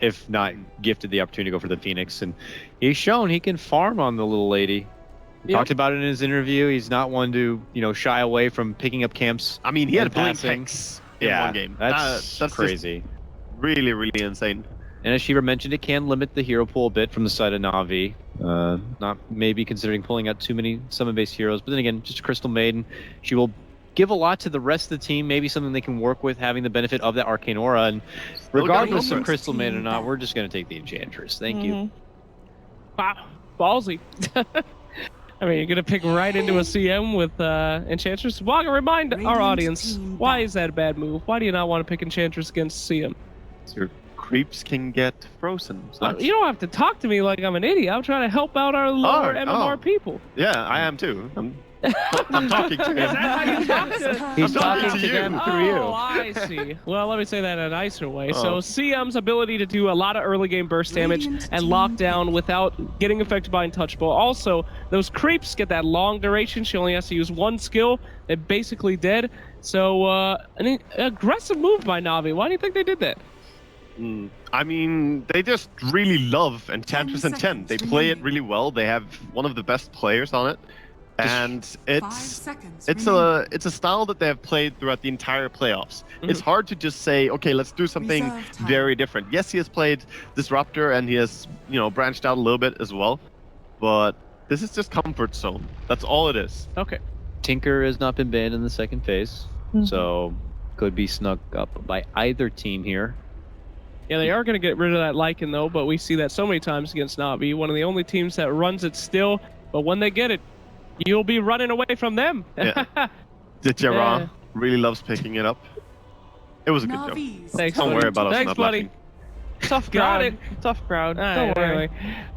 if not gifted the opportunity to go for the Phoenix. And he's shown he can farm on the little lady. He talked about it in his interview. He's not one to, shy away from picking up camps. I mean, he had blink picks in one game. That's crazy. Really, really insane. And as Shiva mentioned, it can limit the hero pool a bit from the side of NaVi. Not maybe considering pulling out too many summon-based heroes, but then again, just a Crystal Maiden. She will give a lot to the rest of the team, maybe something they can work with, having the benefit of that Arcane Aura. And regardless of Crystal Maiden or not, we're just going to take the Enchantress. Thank you. Wow, ballsy. I mean, you're going to pick right into a CM with Enchantress? Well, remind our audience, why is that a bad move? Why do you not want to pick Enchantress against CM? Your creeps can get frozen. So you don't have to talk to me like I'm an idiot. I'm trying to help out our lower MMR people. Yeah, I am too. I'm talking to him. Is that how you talk to He's talking to them through you. Oh, I see. Well, let me say that in a nicer way. So CM's ability to do a lot of early game burst damage and lock down without getting affected by Untouchable. Also, those creeps get that long duration. She only has to use one skill. They're basically dead. So, an aggressive move by NaVi. Why do you think they did that? I mean, they just really love Enchantress and 10. They play it really well. They have one of the best players on it. And it's a style that they have played throughout the entire playoffs. It's hard to just say, okay, let's do something very different. Yes, he has played Disruptor and he has, branched out a little bit as well. But this is just comfort zone. That's all it is. Okay. Tinker has not been banned in the second phase, so could be snuck up by either team here. Yeah, they are going to get rid of that Lycan though, but we see that so many times against NaVi. One of the only teams that runs it still, but when they get it, you'll be running away from them. Yeah. Jera really loves picking it up. It was a good job. Thanks, Don't worry about us not buddy. Tough crowd. Tough crowd. Don't worry.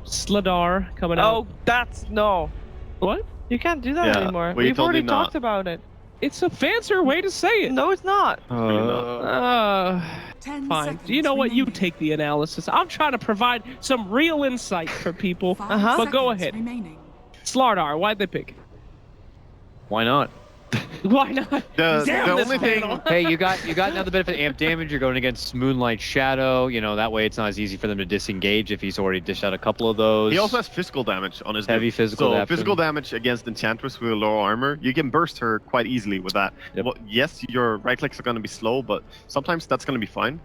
Sladar coming out. Oh, that's no. What? You can't do that anymore. We've already talked about it. It's a fancier way to say it. No, it's not. Fine. You know what? You take the analysis. I'm trying to provide some real insight for people. But go ahead. Slardar, why'd they pick? Why not? Why not? The only thing. Hey, you got now the benefit of amp damage. You're going against Moonlight Shadow. That way it's not as easy for them to disengage if he's already dished out a couple of those. He also has physical damage on his heavy physical. So physical damage against Enchantress with low armor, you can burst her quite easily with that. Yep. Well, yes, your right clicks are going to be slow, but sometimes that's going to be fine.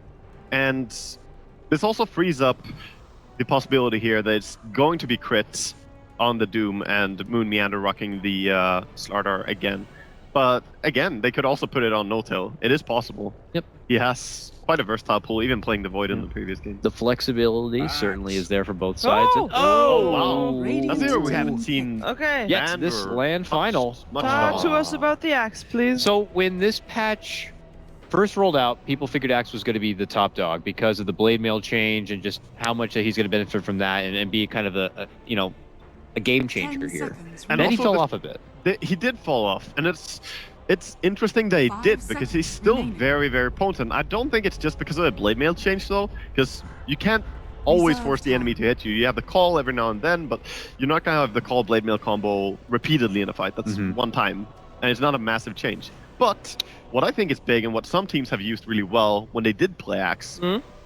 And this also frees up the possibility here that it's going to be crits on the Doom and Moon Meander rocking the Slardar again. But again, they could also put it on No-Tail. It is possible. Yep. He has quite a versatile pool, even playing the Void in the previous game. The flexibility certainly is there for both sides. Wow. That's where we haven't seen. Okay. Yes, this land final. Talk to us about the axe, please. So when this patch first rolled out, people figured Axe was going to be the top dog because of the blade mail change and just how much that he's going to benefit from that and be kind of a game changer here. And then he fell off a bit. He did fall off, and it's interesting that he did because he's still very, very potent. I don't think it's just because of the blade mail change though, because you can't always force the enemy to hit you. You have the call every now and then, but you're not gonna have the call blade mail combo repeatedly in a fight. That's one time, and it's not a massive change. But what I think is big and what some teams have used really well when they did play Axe,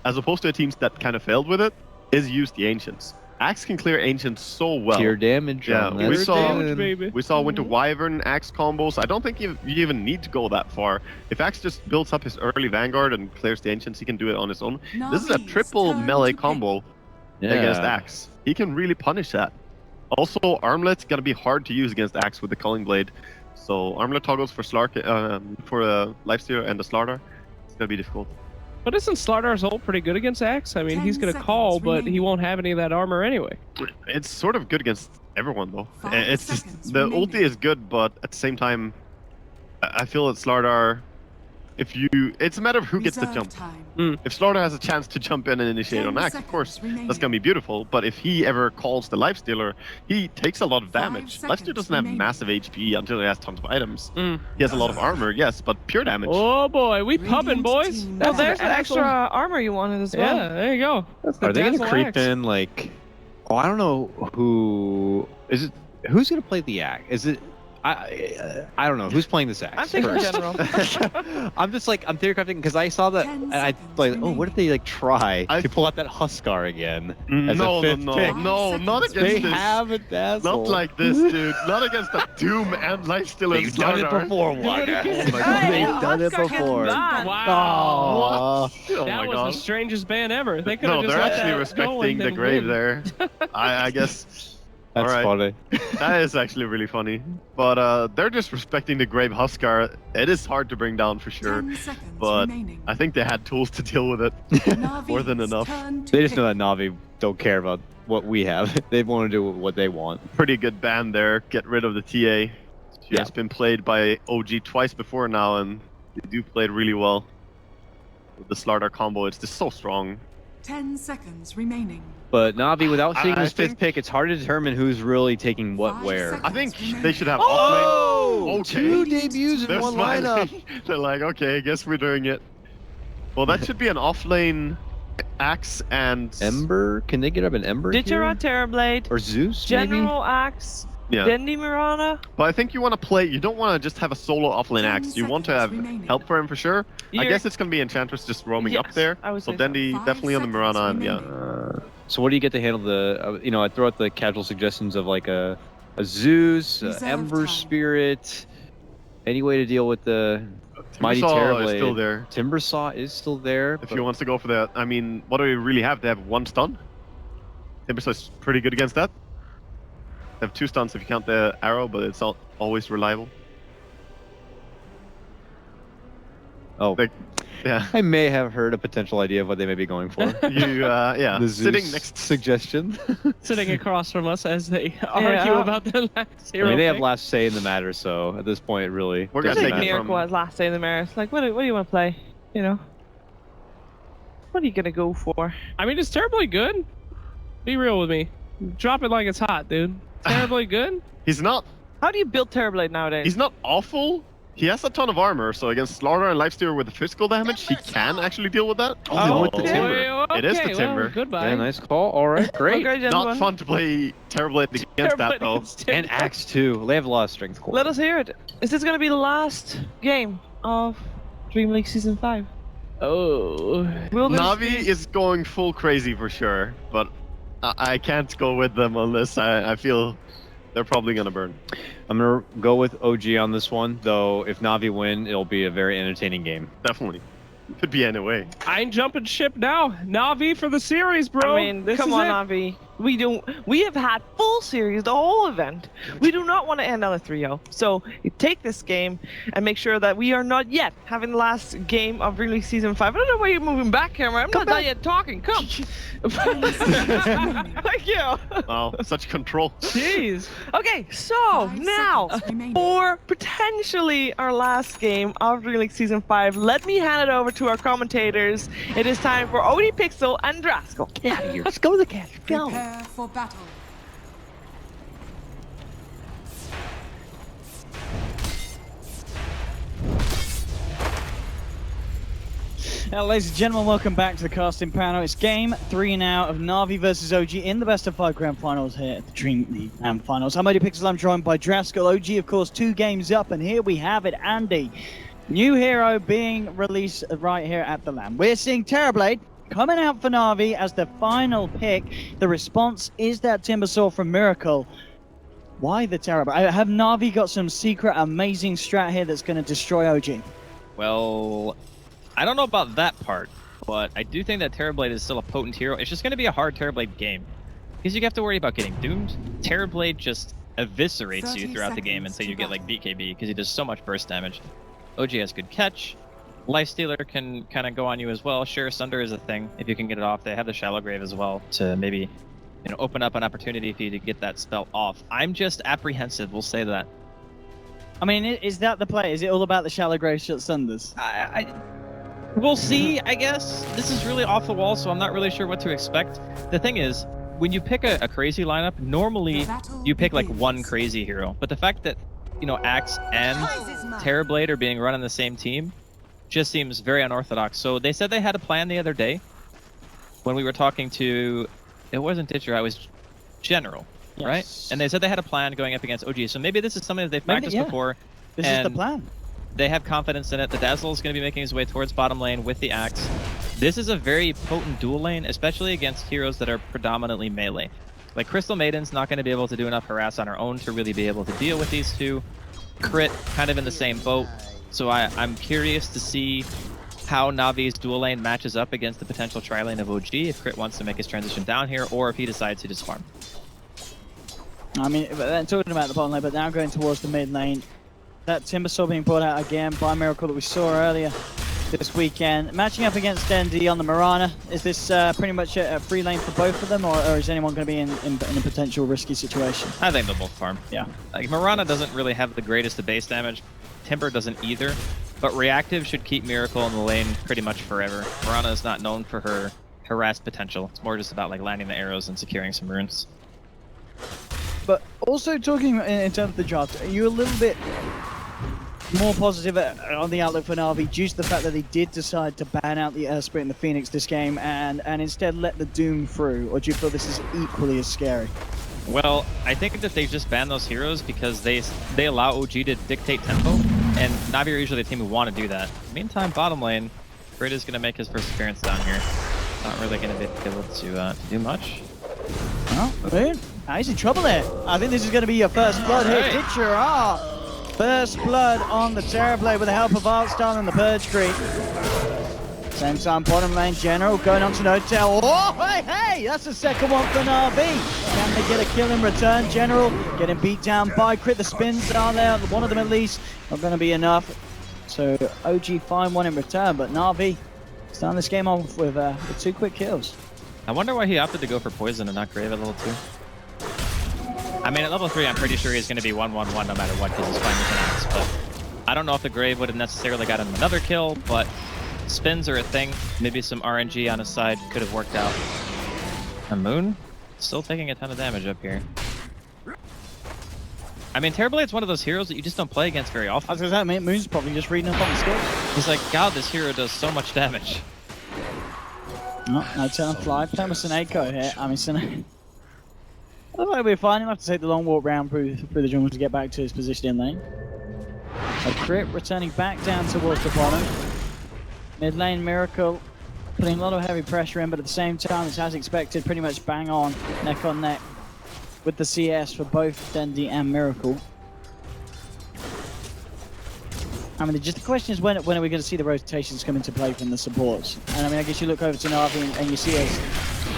as opposed to teams that kind of failed with it, is use the Ancients. Axe can clear Ancients so well. Tier damage. Yeah, we saw Winter Mm-hmm. Wyvern Axe combos. I don't think you even need to go that far. If Axe just builds up his early Vanguard and clears the Ancients, he can do it on his own. This is a triple melee combo against Axe. He can really punish that. Also, Armlet's gonna be hard to use against Axe with the Culling Blade. So Armlet toggles for Lifesteal and the Slardar. It's gonna be difficult. But isn't Slardar's ult pretty good against Axe? I mean, he's going to call, but he won't have any of that armor anyway. It's sort of good against everyone, though. It's just the ulti is good, but at the same time, I feel that Slardar, it's a matter of who gets the jump. If Slardar has a chance to jump in and initiate on Axe, of course, that's gonna be beautiful. But if he ever calls the Lifestealer, he takes a lot of damage. Lifestealer doesn't have massive HP until he has tons of items. He has a lot of armor, yes, but pure damage. Oh boy, we pumping, boys. Well, there's the extra armor you wanted as well. Yeah, there you go. Are they gonna creep in like? Oh, I don't know who is it. Who's gonna play the Axe? Is it I don't know who's playing this axe. I'm thinking first. general. I'm just like I'm theory crafting because I saw that and I like what if they like try to pull out that Huskar again as a fifth pick? No, not against They this. have it, Dazzle. Not like this, dude. Not against the Doom and Lifestealer. They've done it before, Wanda. Oh my God, they've done it before. Wow. Oh That my was God. the strangest ban ever. They could have No, just they're let actually that respecting go the and grave win. there. I guess. That's All right. funny. That is actually really funny. But they're just respecting the grave Huskar. It is hard to bring down for sure. 10 seconds But remaining. I think they had tools to deal with it. More than Navi's enough. turn to They just pick. know that Navi don't care about what we have. They want to do what they want. Pretty good ban there. Get rid of the TA. She Yeah. has been played by OG twice before now, and they do play it really well. With the Slardar combo, it's just so strong. 10 seconds remaining. But Navi, without seeing I his fifth think- pick, it's hard to determine who's really taking what 5 where. seconds. I think remaining. they should have Oh! offlane. Okay. Two debuts in They're one smiling. lineup. They're like, okay, I guess we're doing it. Well, that should be an offlane Axe and Ember? Can they get up an Ember here? Ditcher on Terrorblade. Or Zeus, maybe? General Axe. Yeah. Dendi Mirana. But I think you want to play. You don't want to just have a solo offlane 10 Axe. You want to seconds have remaining. help for him for sure. I You're- guess it's gonna be Enchantress just roaming up Yes, there. I would So say so. Dendi 5 definitely on the seconds Mirana. And, yeah. remaining. So what do you get to handle the, I throw out the casual suggestions of like a Zeus, Reserve Ember time. Spirit, any way to deal with the Mighty Timbersaw Terrorblade. is still there. Timbersaw is still there. If but- he wants to go for that, I mean, what do we really have? They have one stun. Timbersaw is pretty good against that. They have two stuns if you count the arrow, but it's not always reliable. Oh, Like, yeah. I may have heard a potential idea of what they may be going for. You, yeah. The Sitting Zeus next. suggestion. Sitting across from us as they argue about the last I hero mean, they have pick. last say in the matter, so at this point, it really. We're Just gonna doesn't like take it matter. from- Miracle was last day in the mirror. It's like, what do you want to play? You know? What are you gonna go for? I mean, it's terribly good. Be real with me. Drop it like it's hot, dude. Terribly good. He's not. How do you build Terrorblade nowadays? He's not awful. He has a ton of armor, so against Slardar and Lifestealer with the physical damage, he can actually deal with that. Oh, they went with the okay, timber. It is the well, timber. goodbye. Yeah, nice call. All right, great. Okay, Not gentlemen. fun to play Terrorblade against that, Terrorblade though. against Timber. And Axe too. They have a lot of strength. Let us hear it. Is this gonna be the last game of Dream League Season 5? Oh. Will this Navi be- is going full crazy for sure, but I can't go with them unless I feel they're probably gonna burn. I'm gonna go with OG on this one, though. If Navi win, it'll be a very entertaining game. Definitely. Could be any way. I'm jumping ship now. Navi for the series, bro. I mean, This come is on, it. Navi. We have had full series the whole event. We do not want to end on a 3-0. So take this game and make sure that we are not yet having the last game of Dream League Season 5. I don't know why you're moving back, camera. I'm not done yet talking. Come. Thank you. Wow, such control. Jeez. Okay, so 5 now seconds remaining. for potentially our last game of Dream League Season 5, let me hand it over to our commentators. It is time for Odie Pixel and Draskell. Get out of here. Let's go to the catch. Go. Prepare for battle. Ladies and gentlemen, welcome back to the casting panel. It's game 3 now of Navi versus OG in the best of 5 grand finals here at the Dream League Grand Finals. I'm Odie Pixel, I'm joined by Draskell. OG, of course, 2 games up, and here we have it, Andy. New hero being released right here at the LAN. We're seeing Terrorblade coming out for Navi as the final pick. The response is that Timbersaw from Miracle. Why the Terrorblade? Have Navi got some secret amazing strat here that's going to destroy OG? Well, I don't know about that part, but I do think that Terrorblade is still a potent hero. It's just going to be a hard Terrorblade game, because you have to worry about getting doomed. Terrorblade just eviscerates you 30 throughout the game seconds until you to get like BKB, because he does so much burst damage. OG has good catch. Lifestealer can kind of go on you as well. Sure, Sunder is a thing if you can get it off. They have the Shallow Grave as well to maybe, open up an opportunity for you to get that spell off. I'm just apprehensive, we'll say that. I mean, is that the play? Is it all about the Shallow Grave shot Sunders? We'll see, I guess. This is really off the wall, so I'm not really sure what to expect. The thing is, when you pick a crazy lineup, normally you pick like one crazy hero. But the fact that, Axe and Terrorblade are being run on the same team just seems very unorthodox. So they said they had a plan the other day when we were talking to, it wasn't Ditcher, I was General. right? And they said they had a plan going up against OG. So maybe this is something that they've practiced before. This is the plan. They have confidence in it. The Dazzle is going to be making his way towards bottom lane with the Axe. This is a very potent dual lane, especially against heroes that are predominantly melee. Like Crystal Maiden's not going to be able to do enough harass on her own to really be able to deal with these two. Crit, kind of in the same boat. So I'm curious to see how Navi's dual lane matches up against the potential tri-lane of OG if Crit wants to make his transition down here, or if he decides to just farm. I mean, talking about the bottom lane, but now going towards the mid lane. That Timbersaw being brought out again by Miracle that we saw earlier this weekend. Matching up against Dendi on the Mirana. Is this pretty much a free lane for both of them, or is anyone going to be in a potential risky situation? I think they'll both farm. Yeah. Like, Mirana doesn't really have the greatest of base damage. Timber doesn't either. But Reactive should keep Miracle in the lane pretty much forever. Mirana is not known for her harass potential. It's more just about like landing the arrows and securing some runes. But also talking in terms of the draft, are you a little bit more positive on the outlook for NaVi due to the fact that they did decide to ban out the Spirit and the Phoenix this game and instead let the Doom through? Or do you feel this is equally as scary? Well, I think that they just banned those heroes because they allow OG to dictate tempo, and NaVi are usually the team who want to do that. Meantime, bottom lane, Grid is going to make his first appearance down here. Not really going to be able to do much. Oh, dude. He's in trouble there. I think this is going to be your first blood hit. Ditcher, first blood on the Terrorblade with the help of Artstyle and the Purge Creep. Same time, bottom lane General going on to Notel. Oh, hey, that's the second one for NaVi. Can they get a kill in return? General getting beat down by Crit. The spins are there, one of them at least. Not going to be enough. So OG find one in return, but NaVi starting this game off with 2 quick kills. I wonder why he opted to go for Poison and not Grave at level 2. I mean, at level 3, I'm pretty sure he's going to be 1-1-1 no matter what because he's fine with an Axe, but I don't know if the Grave would have necessarily gotten him another kill, but spins are a thing. Maybe some RNG on his side could have worked out. A Moon? Still taking a ton of damage up here. I mean, Terrorblade's one of those heroes that you just don't play against very often. I was going to say, mate, Moon's probably just reading up on the skill. He's like, God, this hero does so much damage. No turn fly. Playing with Seneko here. I mean, Seneko. I think we're fine. He'll have to take the long walk round through the jungle to get back to his position in lane. So Crit returning back down towards the bottom. Mid lane Miracle putting a lot of heavy pressure in, but at the same time, it's as expected, pretty much bang on, neck with the CS for both Dendi and Miracle. I mean, just the question is when are we going to see the rotations come into play from the supports? And I mean, I guess you look over to NaVi and you see as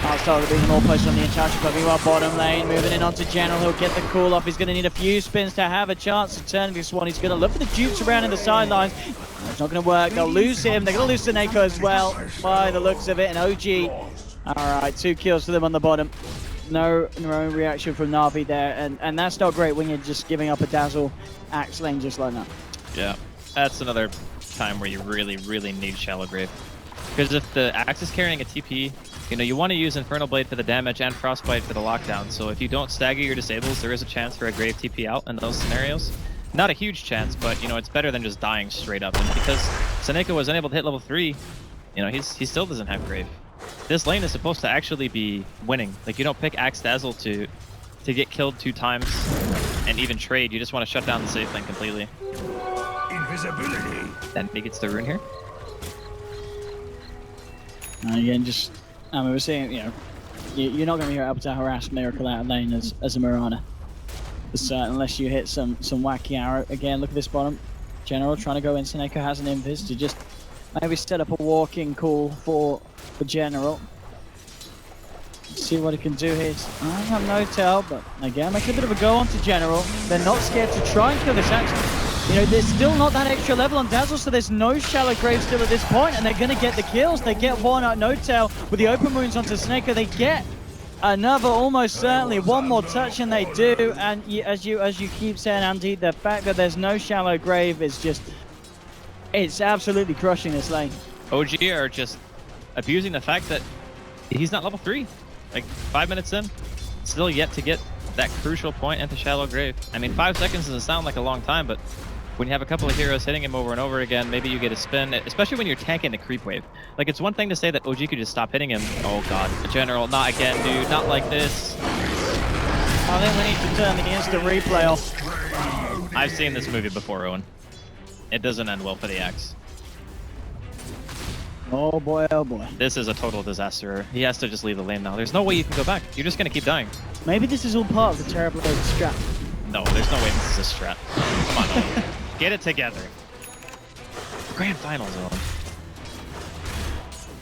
Artstyle being more posted on the Enchantress, but meanwhile bottom lane, moving in onto General, he'll get the call off. He's going to need a few spins to have a chance to turn this one. He's going to look for the dupes around in the sidelines. It's not going to work. They'll lose him. They're going to lose Seneko as well, by the looks of it. And OG, all right, 2 kills for them on the bottom. No reaction from NaVi there, and that's not great when you're just giving up a Dazzle Axe lane just like that. Yeah, that's another time where you really, really need Shallow Grave. Because if the Axe is carrying a TP, you know, you want to use Infernal Blade for the damage and Frostbite for the lockdown. So if you don't stagger your disables, there is a chance for a Grave TP out in those scenarios. Not a huge chance, but, you know, it's better than just dying straight up. And because Seneko was unable to hit level 3, you know, he still doesn't have Grave. This lane is supposed to actually be winning. Like, you don't pick Axe Dazzle to get killed 2 times and even trade. You just want to shut down the safe lane completely. Invisibility. Then he gets the rune here. Again, just, I mean, we're seeing, you know, you're not going to be able to harass Miracle out of lane as a Mirana. Unless you hit some wacky arrow. Again, look at this bottom. General trying to go in. Seneko has an invis to just maybe set up a walking call for General. Let's see what he can do here. I have no tell, but again, make a bit of a go on to General. They're not scared to try and kill this action. You know, there's still not that extra level on Dazzle, so there's no Shallow Grave still at this point, and they're going to get the kills. They get one at No Tail with the open wounds onto Seneko. They get another, almost certainly one more touch, and they do. And as you keep saying, Andy, the fact that there's no Shallow Grave is just, it's absolutely crushing this lane. OG are just abusing the fact that he's not level 3. Like 5 minutes in, still yet to get that crucial point into Shallow Grave. I mean, 5 seconds doesn't sound like a long time, but when you have a couple of heroes hitting him over and over again, maybe you get a spin, especially when you're tanking the creep wave. Like, it's one thing to say that OG could just stop hitting him. Oh god, General, not again, dude, not like this. I think we need to turn the instant replay off. I've seen this movie before, Owen. It doesn't end well for the Axe. Oh boy, oh boy. This is a total disaster. He has to just leave the lane now. There's no way you can go back. You're just gonna keep dying. Maybe this is all part of the terrible strat. No, there's no way this is a strat. Come on, Owen. Get it together. Grand finals, Owen.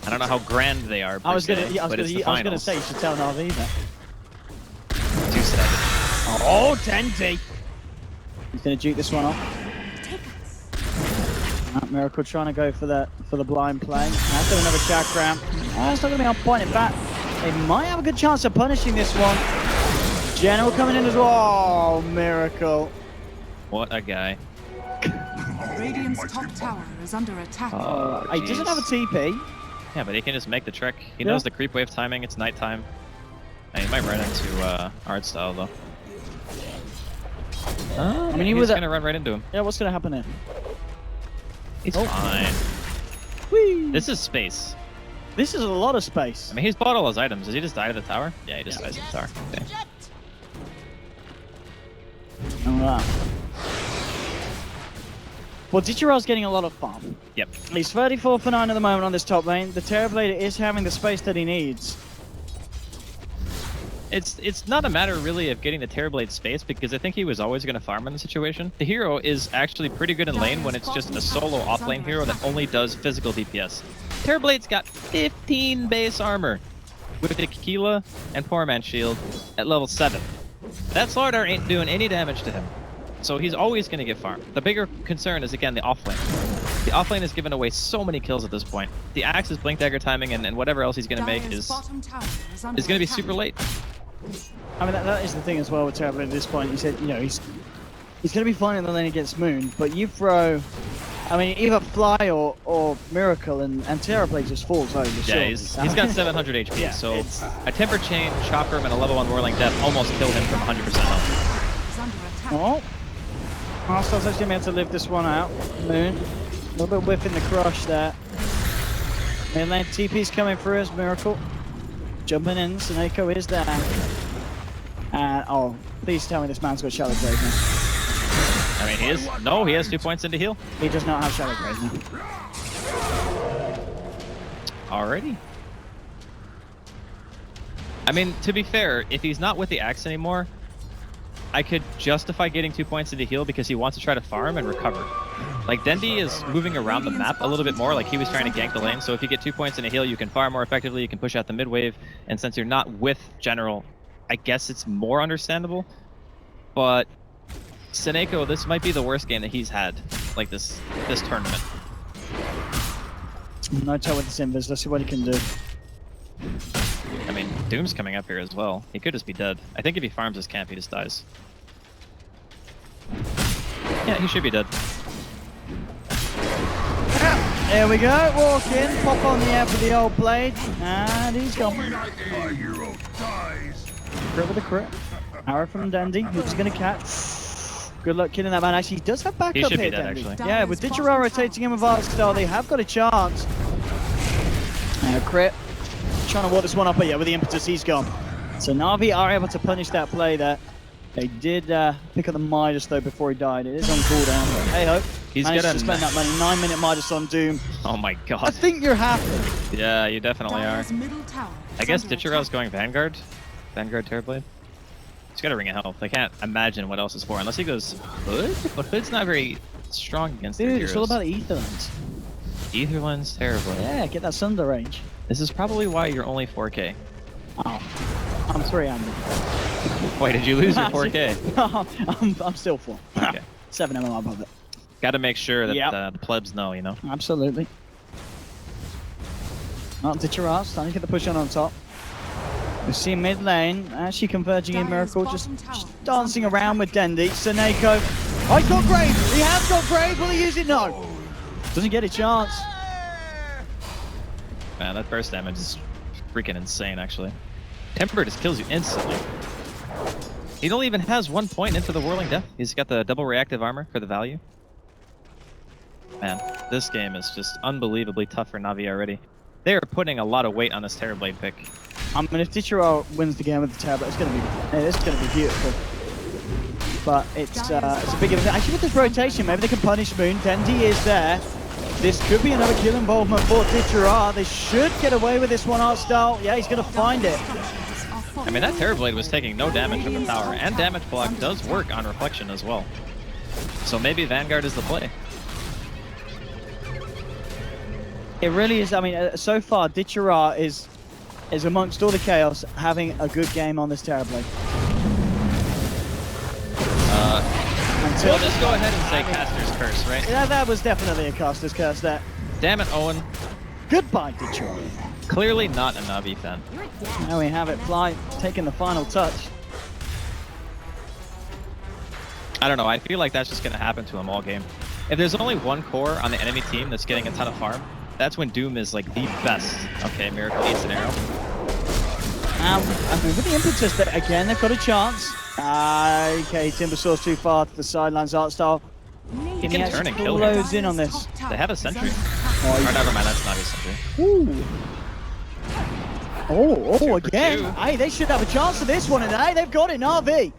I don't know how grand they are. I was gonna finals. say you should tell NaVi that. 2-7. Oh, Dendy! He's gonna juke this one off. Miracle trying to go for the blind play. That's another chakram. Oh, it's not gonna be on point. In fact, they might have a good chance of punishing this one. General coming in as well. Oh, Miracle. What a guy. Radiant's top tower is under attack. He doesn't have a TP. Yeah, but he can just make the trek. He knows the creep wave timing. It's nighttime. And he might run into art style though. I mean, he's gonna run right into him. Yeah, what's gonna happen here? He's fine. Whee! This is space. This is a lot of space. I mean, he's bought all his items. Does he just die to the tower? Yeah, he just dies to the tower. Okay. Alright. Well, Dichirel's getting a lot of farm. Yep. He's 34 for 9 at the moment on this top lane. The Terrorblade is having the space that he needs. It's not a matter really of getting the Terrorblade space, because I think he was always going to farm in the situation. The hero is actually pretty good in lane when it's just a solo off-lane hero that only does physical DPS. Terrorblade's got 15 base armor with Tequila and Poor Man's Shield at level 7. That Slardar ain't doing any damage to him, so he's always going to get farmed. The bigger concern is, again, the offlane. The offlane has given away so many kills at this point. The Axe's Blink Dagger timing and whatever else he's going to make is going to be super late. I mean, that is the thing as well with Terrorblade at this point. He said, you know, he's going to be fine in the lane against Moon, but you throw, I mean, either Fly or Miracle, and Terrorblade just falls over. Yeah, he's got 700 HP, yeah, so a Temper Chain, Chopper, and a level 1 Whirling Death almost killed him from 100% health. Oh, Arsenal's actually meant to live this one out. Moon, a little bit whiffing the crush there. Mid lane TP's coming through as Miracle. Jumping in, Seneko is there. And, oh, please tell me this man's got Shallow Grave now. I mean, he has 2 points into heal. He does not have Shallow Grave now. Alrighty. I mean, to be fair, if he's not with the Axe anymore, I could justify getting 2 points into heal because he wants to try to farm and recover. Like, Dendi is moving around the map a little bit more, like he was trying to gank the lane, so if you get 2 points in a heal, you can farm more effectively, you can push out the mid wave, and since you're not with General, I guess it's more understandable. But Seneko, this might be the worst game that he's had, like this tournament. No tell with the Invis, let's see what he can do. I mean, Doom's coming up here as well. He could just be dead. I think if he farms his camp, he just dies. Yeah, he should be dead. There we go, walk in, pop on the air for the old blade, and he's gone. Crit with a crit. Arrow from Dendi, who's going to catch. Good luck killing that man. Actually, he does have backup here, He should be dead, Dendi. actually. Yeah, with Digital rotating in with Arkstar, they have got a chance. And a crit. Trying to ward this one up, but yeah, with the impetus, he's gone. So NaVi are able to punish that play there. They did pick up the Midas though before he died. It is on cooldown, but hey ho. He's managed gonna to spend that money. 9-minute Midas on Doom. Oh my god. I think you're happy. Yeah, you definitely are. I guess Dichirel's going Vanguard. Vanguard Terrorblade. He's got a Ring of Health. I can't imagine what else is for, unless he goes Hood? But Hood's not very strong against the heroes. Dude, it's all about the Ether Lens. Ether Lens, Terrorblade. Yeah, get that Sunder range. This is probably why you're only 4K. Oh, I'm 300. Wait, did you lose your 4K? No, I'm still 4. Okay. 7 MMR above it. Got to make sure that the plebs know, you know? Absolutely. Oh, Dichirel starting to get the push on top. We see mid lane, actually converging in Miracle, just dancing around with Dendi. Seneko. Oh, he's got Grave! He has got Grave! Will he use it? No! Doesn't get a chance. Man, that burst damage is freaking insane, actually. Temper just kills you instantly. He only even has 1 point into the Whirling Death. He's got the double reactive armor for the value. Man, this game is just unbelievably tough for NaVi already. They are putting a lot of weight on this Terrorblade pick. I mean, if Dichira wins the game with the tablet, it's gonna be beautiful. But it's a big event. Actually, with this rotation, maybe they can punish Moon. Dendi is there. This could be another kill involvement for Dichira. They should get away with this one, Artstyle. Yeah, he's gonna find it. I mean, that Terrorblade was taking no damage from the tower, and damage block does work on reflection as well. So maybe Vanguard is the play. It really is. I mean, so far, Dichira is amongst all the chaos having a good game on this Terrorblade. We'll just go ahead and say Caster's Curse, right? Yeah, that was definitely a Caster's Curse there. Damn it, Owen. Goodbye, Dichira. Clearly not a NaVi fan. Now we have it. Fly taking the final touch. I don't know, I feel like that's just going to happen to him all game. If there's only one core on the enemy team that's getting a ton of farm, that's when Doom is like the best. Okay, Miracle eats an arrow. I mean, with the impetus, that again, they've got a chance. Okay, Timbersaur's too far to the sidelines. Artstyle. He can turn and kill him. Loads in on this. They have a sentry. Or never mind, that's not a sentry. Ooh. Oh, again. two. Hey, they should have a chance for this one, and hey, they've got it. NaVi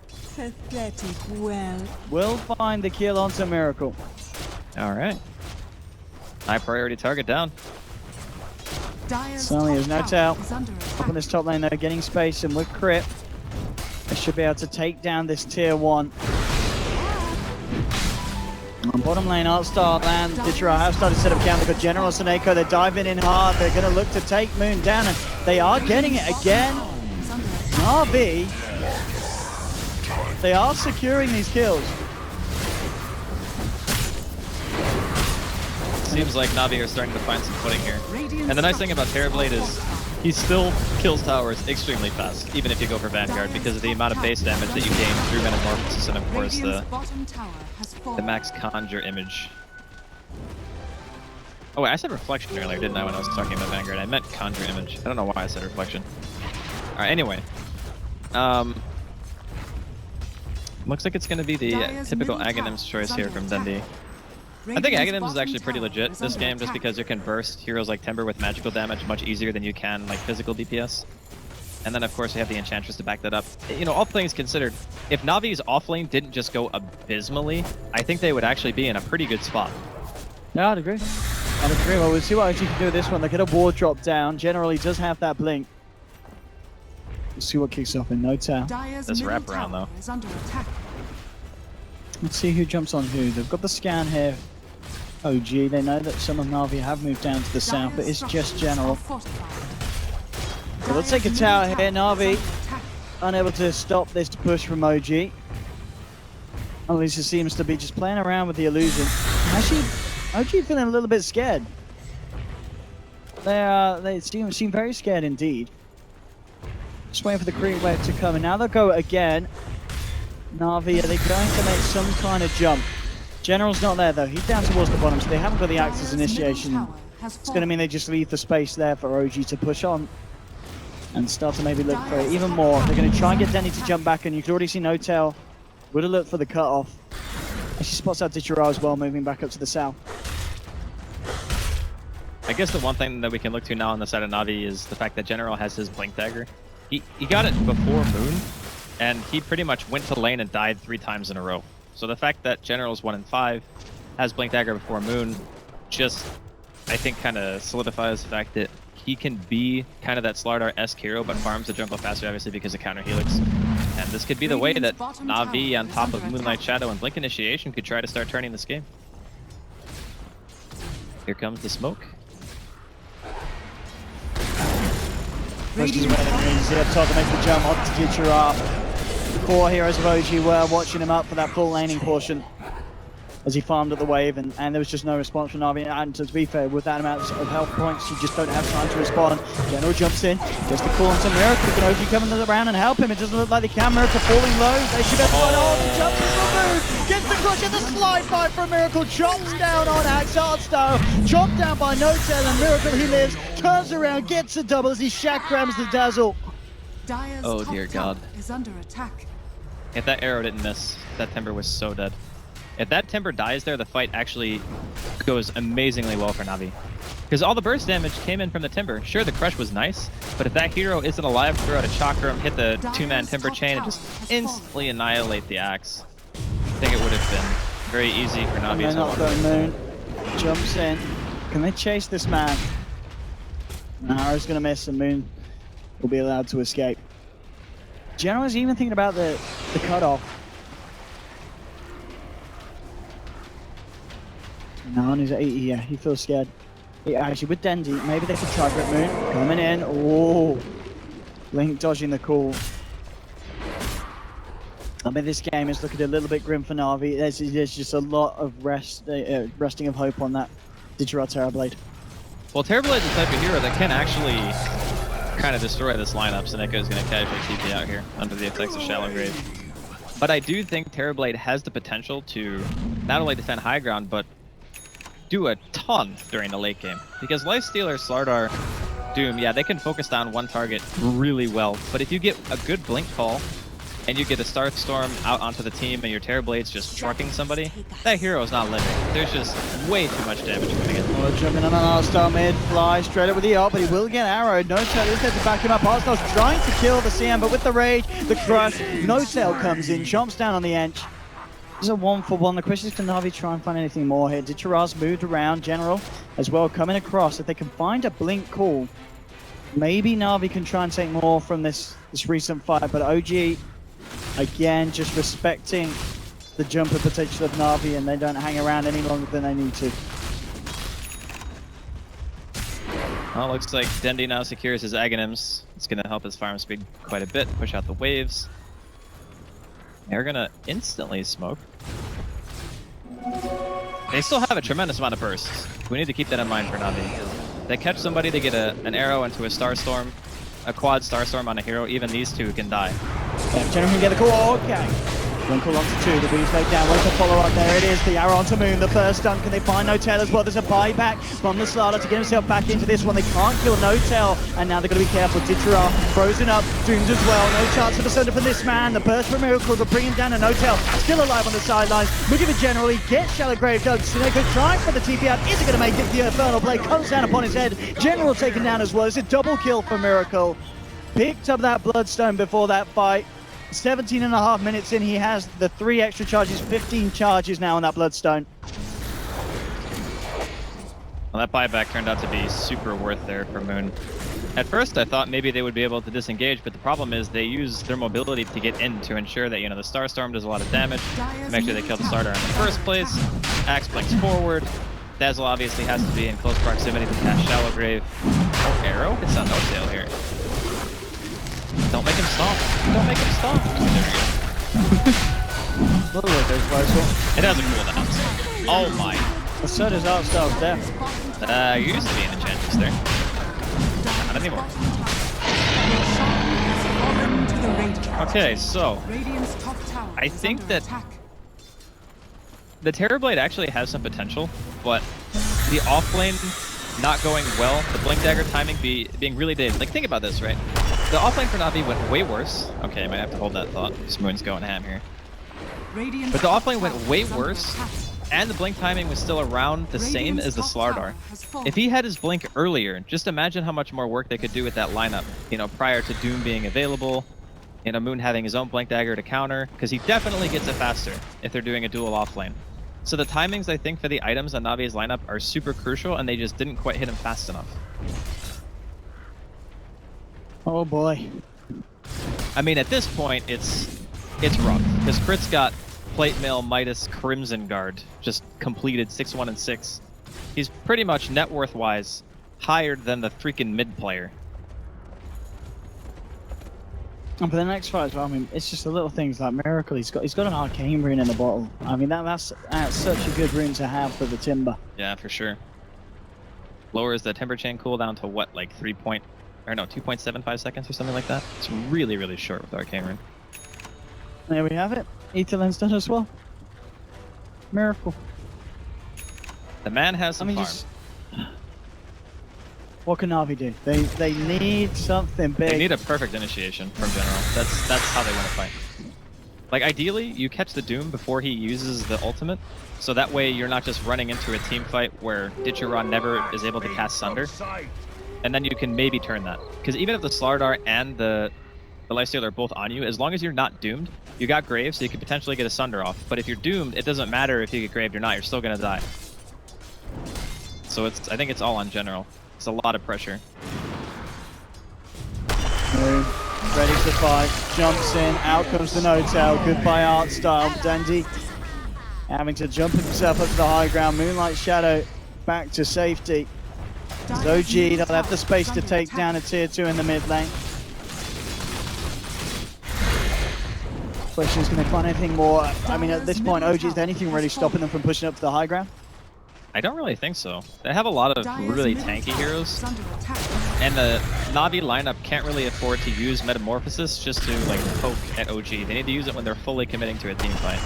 will find the kill onto Miracle. All right. High priority target down. Suddenly there's no tail. Up on this top lane, they're getting space, and with Crypt, they should be able to take down this tier 1. On bottom lane, Artstyle and Dichira have started to set up camp. They've got General Seneko, they're diving in hard. They're going to look to take Moon down, and they are getting it again. NaVi, they are securing these kills. Seems like NaVi are starting to find some footing here. And the nice thing about Terrorblade is he still kills towers extremely fast, even if you go for Vanguard, because of the amount of base damage that you gain through Metamorphosis and of course the max Conjure image. Oh wait, I said Reflection earlier, didn't I, when I was talking about Vanguard? I meant Conjure image. I don't know why I said Reflection. Alright, anyway. Looks like it's going to be the typical Aghanim's choice here from Dendi. I think Aghanim's is actually pretty legit this game, just because you can burst heroes like Timber with magical damage much easier than you can like physical DPS. And then of course you have the Enchantress to back that up. You know, all things considered, if Navi's offlane didn't just go abysmally, I think they would actually be in a pretty good spot. No, I'd agree. I'd agree. Well, we'll see what OG can do with this one. They get a ward drop down. Generally does have that blink. We'll see what kicks off in no tail. This wraparound though. Let's see who jumps on who. They've got the scan here. OG, they know that some of NaVi have moved down to the south, but it's just General. So they'll take a tower here. NaVi unable to stop this push from OG. At least it seems to be just playing around with the illusion. Actually, OG feeling a little bit scared. They seem very scared indeed. Just waiting for the creep wave to come, and now they'll go again. NaVi, are they going to make some kind of jump? General's not there though, he's down towards the bottom, so they haven't got the Axis initiation. It's going to mean they just leave the space there for OG to push on and start to maybe look for it even more. They're going to try and get Denny to jump back, and you can already see No Tail would have looked for the cutoff. And she spots out Dichira as well, moving back up to the south. I guess the one thing that we can look to now on the side of NaVi is the fact that General has his Blink Dagger. He got it before Moon, and he pretty much went to lane and died 3 times in a row. So the fact that General's 1 in 5 has Blink Dagger before Moon just, I think, kind of solidifies the fact that he can be kind of that Slardar-esque hero, but farms the jungle faster, obviously, because of counter helix. And this could be the way that NaVi, on top of Moonlight Shadow and Blink Initiation, could try to start turning this game. Here comes the smoke. Pushes away the greens up top to make the jump up to Dichira. The core heroes of OG were watching him up for that full laning portion as he farmed at the wave, and there was just no response from NaVi. And to be fair, with that amount of health points, you just don't have time to respond. General jumps in, gets the call onto Miracle. Can OG come around and help him? It doesn't look like they can. Miracle falling low. They should have run off. The jump is removed. Gets the crush and the slide fight from Miracle. Chops down on Axe Artstyle. Chopped down by No Tail, and Miracle, he lives. Turns around, gets a double as he shack grabs the dazzle. Oh dear God. Is under attack. If that arrow didn't miss, that Timber was so dead. If that Timber dies there, the fight actually goes amazingly well for NaVi. Because all the burst damage came in from the Timber. Sure, the crush was nice, but if that hero isn't alive, throw out a Chakram, hit the 2-man Timber chain, and just instantly annihilate the Axe. I think it would have been very easy for Navi to not going Moon. Jumps in. Can they chase this man? Nara's gonna miss and Moon will be allowed to escape. General's even thinking about the cutoff. No, he feels scared. Actually, with Dendi, maybe they could try Grip Moon. Coming in. Oh, Link dodging the call. I mean, this game is looking a little bit grim for Navi. There's just a lot of resting of hope on that Digital Terrorblade. Well, Terrorblade is the type of hero that can actually kind of destroy this lineup, so Neko is going to casually TP out here under the effects of Shallow Grave. But I do think Terrorblade has the potential to not only defend high ground, but do a ton during the late game. Because Lifestealer, Slardar, Doom, yeah, they can focus down one target really well. But if you get a good blink call, and you get a Starstorm out onto the team and your Terrorblade's just trucking somebody, that hero is not living. There's just way too much damage coming in. Oh, jumping on an Arstar mid, fly straight up with the ult, but he will get arrowed. No Tail is there to back him up. Arstar's trying to kill the CM, but with the rage, the crush, No Tail comes in, jumps down on the edge. This is a 1-for-1. The question is, can Navi try and find anything more here? Ditcharaz moved around, General as well, coming across. If they can find a blink call, maybe Navi can try and take more from this recent fight, but OG, again, just respecting the jumper potential of Navi, and they don't hang around any longer than they need to. Well, looks like Dendi now secures his Aghanims. It's going to help his farm speed quite a bit, push out the waves. They're going to instantly smoke. They still have a tremendous amount of bursts. We need to keep that in mind for Navi. They catch somebody, they get an arrow into a Starstorm, a quad Starstorm on a hero, even these two can die. Yeah, General can get the call. Okay. One call onto two. The Beast laid down. Where's the follow-up? There it is. The arrow onto Moon. The first stun. Can they find No Tail as well? There's a buyback from the Slardar to get himself back into this one. They can't kill No Tail. And now they've got to be careful. Ditchara frozen up. Dooms as well. No chance of a surrender from this man. The burst from Miracles will bring him down. And No Tail still alive on the sidelines. Looking for General. He gets Shallow Grave dug. Snake trying for the TP out. Is he going to make it? The Infernal Blade comes down upon his head. General taken down as well. It's a double kill for Miracle. Picked up that Bloodstone before that fight. 17.5 minutes in, he has the 3 extra charges, 15 charges now on that Bloodstone. Well, that buyback turned out to be super worth there for Moon. At first, I thought maybe they would be able to disengage, but the problem is they use their mobility to get in to ensure that, you know, the Starstorm does a lot of damage to make sure they kill the Slardar in the first place. Axe blinks forward. Dazzle obviously has to be in close proximity to cast Shallow Grave. Oh, arrow? It's on No Tail here. Don't make him stomp. Don't make him stomp. It has a cooldown. Oh my. So does Artstar's death. Used to be in Enchantress there. Not anymore. Okay, so I think that the Terrorblade actually has some potential, but the offlane not going well, the Blink Dagger timing being really dated. Like, think about this, right? The offlane for Navi went way worse. Okay, I might have to hold that thought. Moon's going ham here. But the offlane went way worse, and the blink timing was still around the same as the Slardar. If he had his blink earlier, just imagine how much more work they could do with that lineup, you know, prior to Doom being available, you know, Moon having his own Blink Dagger to counter, because he definitely gets it faster if they're doing a dual offlane. So the timings, I think, for the items on Navi's lineup are super crucial, and they just didn't quite hit him fast enough. Oh boy. I mean, at this point, it's rough, because Crit's got Plate Mail, Midas, Crimson Guard, just completed 6-1 and 6. He's pretty much net worth-wise higher than the freaking mid player. And for the next fight as well, I mean, it's just the little things like Miracle. He's got an Arcane Rune in the bottle. I mean, that's such a good rune to have for the Timber. Yeah, for sure. Lowers the Timber Chain cooldown to what, like 2.75 seconds or something like that. It's really, really short with Arcane Rune. There we have it. Ether Lens done as well. Miracle. The man has some farm. What can Navi do? They need something big. They need a perfect initiation from General. That's how they want to fight. Like, ideally, you catch the Doom before he uses the ultimate, so that way you're not just running into a team fight where Ditcheron never is able to cast Sunder, and then you can maybe turn that. Because even if the Slardar and the Lifestealer are both on you, as long as you're not doomed, you got Grave, so you could potentially get a Sunder off. But if you're doomed, it doesn't matter if you get Graved or not, you're still gonna die. So I think it's all on general. It's a lot of pressure. Ready to fight, jumps in, out comes the no-tail, goodbye art style. Dandy having to jump himself up to the high ground, Moonlight Shadow back to safety. OG, they'll have the space to take down a tier 2 in the mid lane. Question is, can they find anything more? I mean, at this point, OG, is there anything really stopping them from pushing up to the high ground? I don't really think so. They have a lot of really tanky heroes, and the Navi lineup can't really afford to use Metamorphosis just to like poke at OG. They need to use it when they're fully committing to a team fight.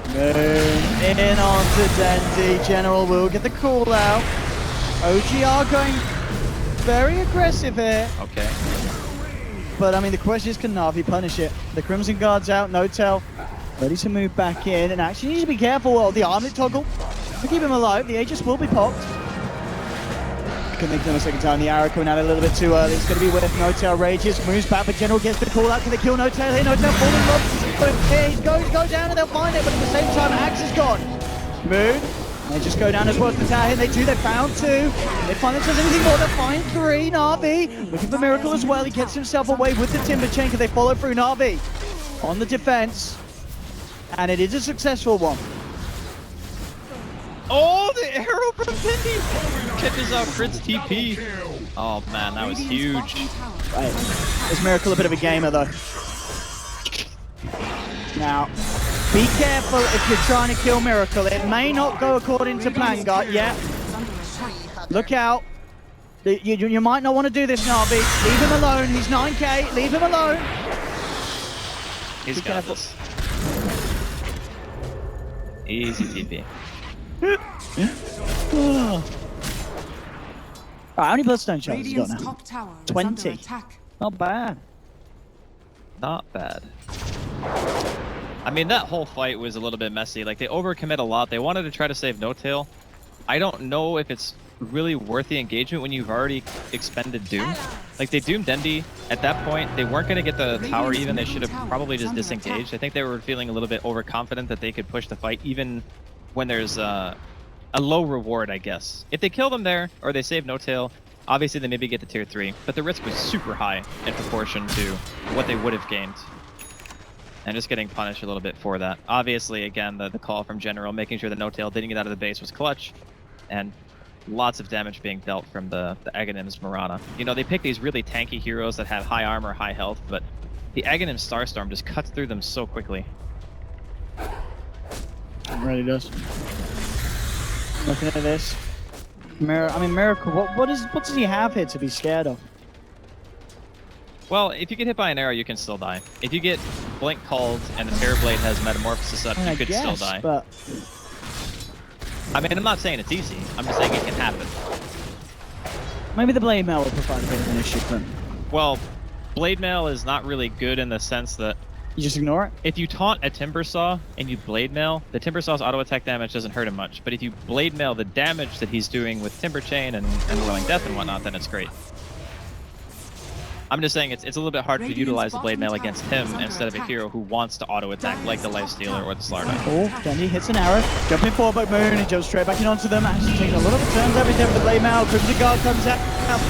Moon in onto Dandy. General will get the call out. OG are going very aggressive here. Okay. But I mean, the question is, can Navi punish it? The Crimson Guard's out, no-tail, ready to move back in, and actually needs to be careful of the armlet toggle. To keep him alive, the Aegis will be popped. Can make them a second time. The arrow coming out a little bit too early. It's going to be with no-tail rages, moves back, but General gets the call out. Can they kill no-tail here? No-tail falling low. But here he's going to go down and they'll find it, but at the same time, Axe is gone. Moon, they just go down as well as the tower here. They do, they found 2. They find themselves anything more, they find 3. Navi looking for Miracle as well. He gets himself away with the Timber Chain. Can they follow through? Navi on the defense, and it is a successful one. Oh, the arrow from Tindy catches out Fritz TP. Oh man, that was huge. Right. Is Miracle a bit of a gamer though? Now, be careful if you're trying to kill Miracle. It may not go according to plan, guys. Yeah. Look out. You might not want to do this, Navi. Leave him alone. He's 9k. Leave him alone. He's got this. Easy TP. Right, how many Bloodstone charges you got now? 20. Not bad. Not bad. I mean, that whole fight was a little bit messy. Like, they overcommit a lot. They wanted to try to save no-tail. I don't know if it's really worth the engagement when you've already expended Doom. Like, they doomed Dendi. At that point, they weren't going to get the tower even. They should have probably just disengaged. I think they were feeling a little bit overconfident that they could push the fight even when there's a low reward, I guess. If they kill them there, or they save no-tail, obviously they maybe get to tier 3, but the risk was super high in proportion to what they would have gained. And just getting punished a little bit for that. Obviously, again, the call from General, making sure that no-tail didn't get out of the base was clutch, and lots of damage being dealt from the Aghanim's Mirana. You know, they pick these really tanky heroes that have high armor, high health, but the Aghanim Starstorm just cuts through them so quickly. It really does. Looking at this, Miracle. What does he have here to be scared of? Well, if you get hit by an arrow, you can still die. If you get Blink called and the Terrorblade has Metamorphosis up, you could still die. But I mean, I'm not saying it's easy. I'm just saying it can happen. Maybe the Blade Mail will provide a bit of an issue for him. Well, Blade Mail is not really good in the sense that you just ignore it? If you taunt a Timber Saw and you Blade Mail, the Timber Saw's auto attack damage doesn't hurt him much. But if you Blade Mail the damage that he's doing with Timber Chain and Whirling Death and whatnot, then it's great. I'm just saying it's a little bit hard to utilize the Blade Mail against him instead of a hero who wants to auto attack like the Lifestealer or the Slardar. Oh, Dandy hits an arrow, jumping forward by Moon and jumps straight back in onto them. Actually taking a lot of turns every time with the Blade Mail. Crimson Guard comes out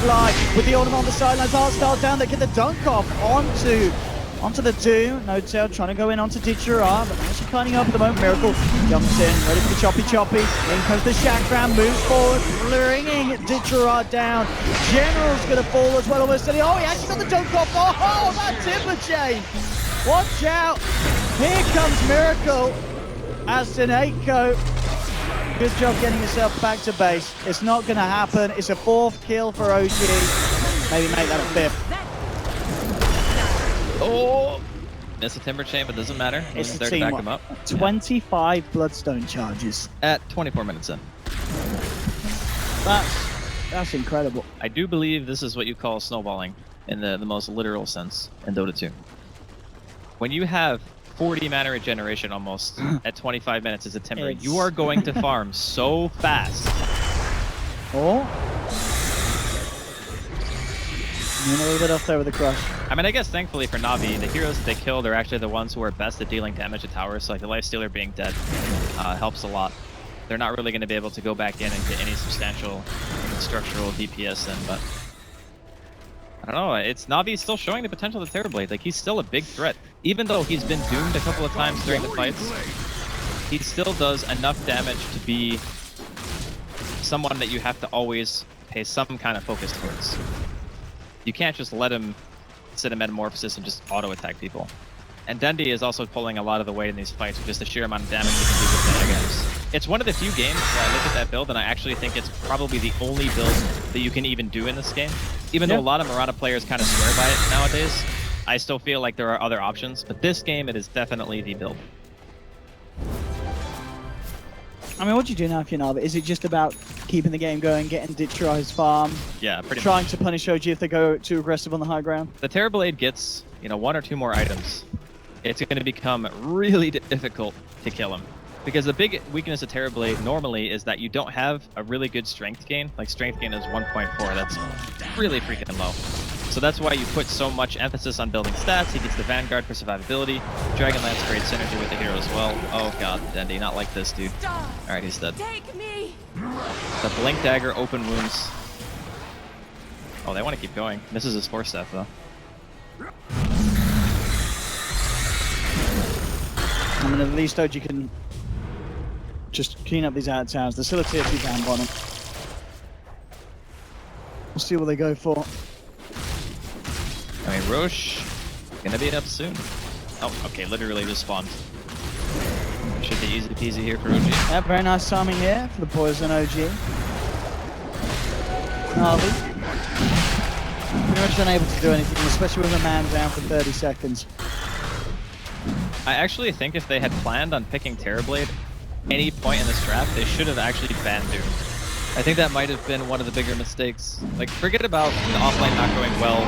fly with the Autumn on the sidelines. Art style down, they get the dunk off onto the Doom. No-tail trying to go in onto Ditcheron, but actually cleaning up at the moment. Miracle jumps in, ready for the choppy. In comes the Shakram, moves forward, bringing Ditcheron down. General's going to fall as well, almost. Oh, he actually got the dunk off. Oh, that Timber Chain. Watch out. Here comes Miracle. Aston 8-co. Good job getting yourself back to base. It's not going to happen. It's a 4th kill for OG. Maybe make that a 5th. Oh! Missed a Timber Chain, but doesn't matter. It's there to back him up. 25 Bloodstone charges. At 24 minutes in. That's incredible. I do believe this is what you call snowballing in the most literal sense in Dota 2. When you have 40 mana regeneration almost at 25 minutes as a Timber. It's- You are going to farm so fast. Oh. A little bit off there with the crush. I mean, I guess thankfully for Navi, the heroes that they killed are actually the ones who are best at dealing damage to towers. So like the Lifestealer being dead helps a lot. They're not really going to be able to go back in and get any substantial structural DPS in, but I don't know. It's Navi's still showing the potential of the Terrorblade. Like, he's still a big threat. Even though he's been doomed a couple of times during the fights, he still does enough damage to be someone that you have to always pay some kind of focus towards. You can't just let him sit in Metamorphosis and just auto-attack people. And Dendi is also pulling a lot of the weight in these fights with just the sheer amount of damage he can do with the negatives. It's one of the few games where I look at that build and I actually think it's probably the only build that you can even do in this game. Even though a lot of Mirana players kind of swear by it nowadays, I still feel like there are other options. But this game, it is definitely the build. I mean, what do you do now if you're Navi? Is it just about keeping the game going, getting Ditcheri's farm, Yeah, pretty trying much. to punish OG if they go too aggressive on the high ground? The Terrorblade gets, you know, 1 or 2 more items. It's going to become really difficult to kill him. Because the big weakness of Terrorblade normally is that you don't have a really good strength gain. Like, strength gain is 1.4. That's really freaking low. So that's why you put so much emphasis on building stats. He gets the Vanguard for survivability. Dragonlance great synergy with the hero as well. Oh god, Dendi, not like this, dude. Alright, he's dead. Take me. The Blink Dagger, open wounds. Oh, they want to keep going. Misses his Force Staff, though. I mean, at least OG can just clean up these out towns. There's still a tier 2 down bottom. We'll see what they go for. I mean, Roche gonna be up soon. Oh, okay, literally just spawned. Should be easy peasy here for OG. Yeah, very nice timing here for the Poison OG. NaVi. Pretty much unable to do anything, especially with a man down for 30 seconds. I actually think if they had planned on picking Terrorblade any point in this draft, they should have actually banned Doom. I think that might have been one of the bigger mistakes. Like, forget about the offlane not going well,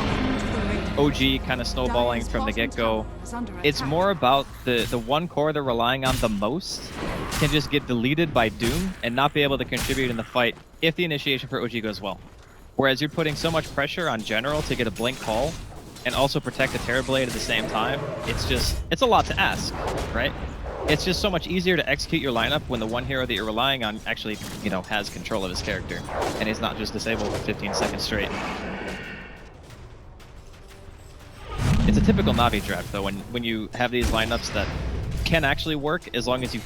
OG kind of snowballing from the get-go. It's more about the one core they're relying on the most can just get deleted by Doom and not be able to contribute in the fight if the initiation for OG goes well. Whereas you're putting so much pressure on General to get a blink call and also protect the Terrorblade at the same time, it's a lot to ask, right? It's just so much easier to execute your lineup when the one hero that you're relying on actually, you know, has control of his character and he's not just disabled for 15 seconds straight. It's a typical Navi draft though, when you have these lineups that can actually work as long as you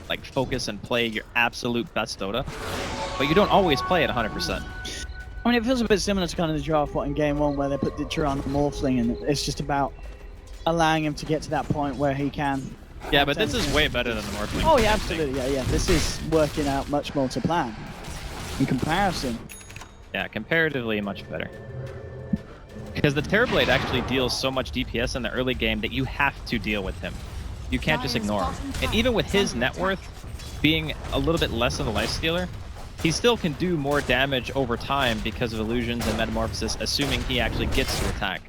like focus and play your absolute best Dota, but you don't always play at 100%. I mean, it feels a bit similar to kind of the draft in game 1 where they put Ditcher on the Morphling and it's just about allowing him to get to that point where he can. Yeah, but this is way better than the Morphling. Oh yeah, absolutely, yeah. This is working out much more to plan in comparison. Yeah, comparatively much better. Because the Terrorblade actually deals so much DPS in the early game that you have to deal with him. You can't just ignore him. And even with his net worth being a little bit less of a lifestealer, he still can do more damage over time because of illusions and metamorphosis, assuming he actually gets to attack.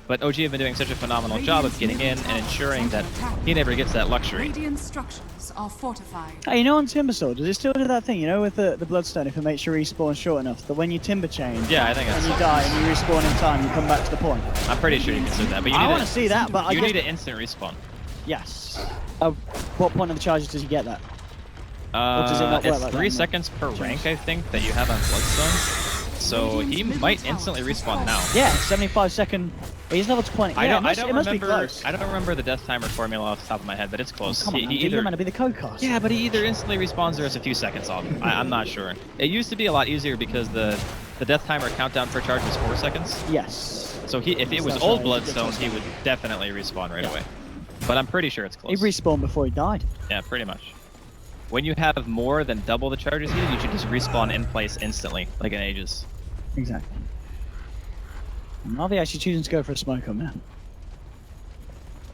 But OG have been doing such a phenomenal job of getting in and ensuring that he never gets that luxury. Radiant structures are fortified. Hey, you know on Timber Sword, does it still do that thing, you know, with the Bloodstone, if it makes your respawn short enough, that when you Timber chain, Yeah, I think and that's... you die and you respawn in time, you come back to the point? I'm pretty sure you can do that, but you I need want to see that, but I you guess... need an instant respawn. Yes. What point of the charges does he get that? Or does it not work It's like 3 that? seconds per rank, I think, that you have on Bloodstone. So he might instantly respawn now. Yeah, 75-second. He's level 20. I Yeah, don't it must be close. I don't remember the death timer formula off the top of my head, but it's close. Come on, man, you're meant to be the code caster. Yeah, but he either instantly respawns or it's a few seconds off. I'm not sure. It used to be a lot easier because the death timer countdown per charge was 4 seconds. Yes. So if it was That's old right, Bloodstone, he would definitely respawn right away. But I'm pretty sure it's He close. respawned before he died. Yeah, pretty much. When you have more than double the charges here, you should just respawn in place instantly, like in Aegis. Exactly. And NaVi actually choosing to go for a smoke on man.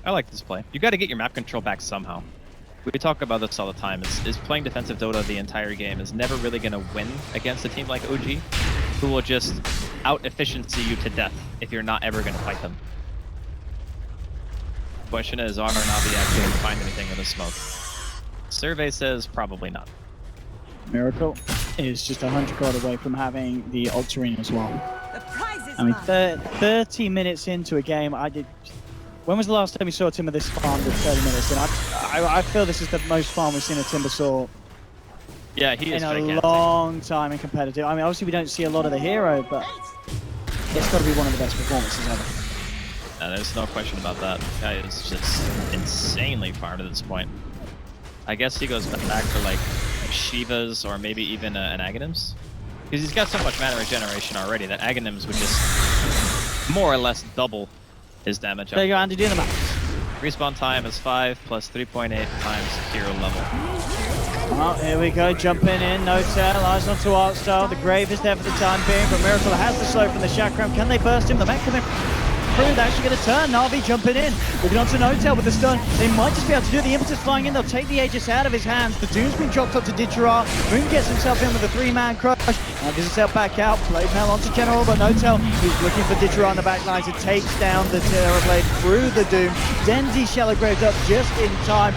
I like this play. You got to get your map control back somehow. We talk about this all the time. Is playing defensive Dota the entire game is never really going to win against a team like OG, who will just out-efficiency you to death if you're not ever going to fight them. Question is, are NaVi actually going to find anything with a smoke? Survey says probably not. Miracle is just 100 gold away from having the Octarine as well. I mean, 30 minutes into a game, when was the last time we saw Timber this farm with 30 minutes in? I feel this is the most farm we've seen a Timber saw Yeah, he is in a gigantic. long time in competitive. I mean, obviously we don't see a lot of the hero, but it's got to be one of the best performances ever. No, there's no question about that. Guy is just insanely farmed at this point. I guess he goes back for like Shivas or maybe even an Aghanims. Because he's got so much mana regeneration already that Aghanims would just more or less double his damage. There you go, Andy, do the math. Respawn time is 5 plus 3.8 times hero level. Oh, here we go, jumping in, no tail, eyes onto Artstyle. The Grave is there for the time being, but Miracle has the slow from the Chakram. Can they burst him? The mech coming through, they're actually going to turn. NaVi jumping in, looking onto No Tail with the stun. They might just be able to do the impetus flying in. They'll take the Aegis out of his hands. The Doom's been dropped up to Didgerar. Moon gets himself in with a 3-man crush. Now gives himself back out. Blade Mail onto General, but No Tail, he's looking for Didgerar on the back lines. It takes down the Terrorblade through the Doom. Denzi Shallow Graves up just in time.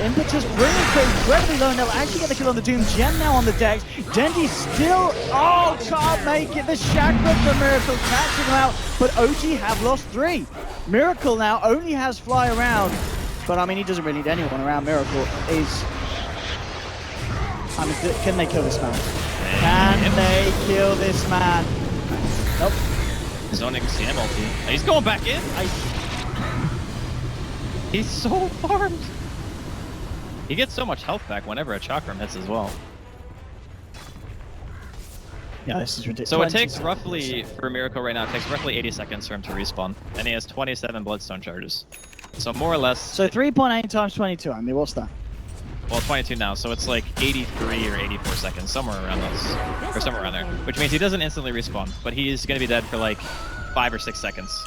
Impetus bringing through incredibly low, and they'll actually get the kill on the Doom. Gen now on the decks. Denzi still, can't make it. The Chakra for Miracle catching him out, but OG have lost 3. Miracle now only has Fly around, but I mean, he doesn't really need anyone around. Miracle is... I mean, can they kill this man? Can they kill this man? Nope. Zoning CM ulti. He's going back in. He's so farmed. He gets so much health back whenever a Chakram hits as well. Yeah, this is ridiculous. So it takes roughly, for Miracle right now, it takes roughly 80 seconds for him to respawn. And he has 27 Bloodstone charges. So more or less... So 3.8 times 22, I mean, what's that? Well, 22 now, so it's like 83 or 84 seconds, somewhere around those. Or somewhere around there. Which means he doesn't instantly respawn, but he's going to be dead for like 5 or 6 seconds.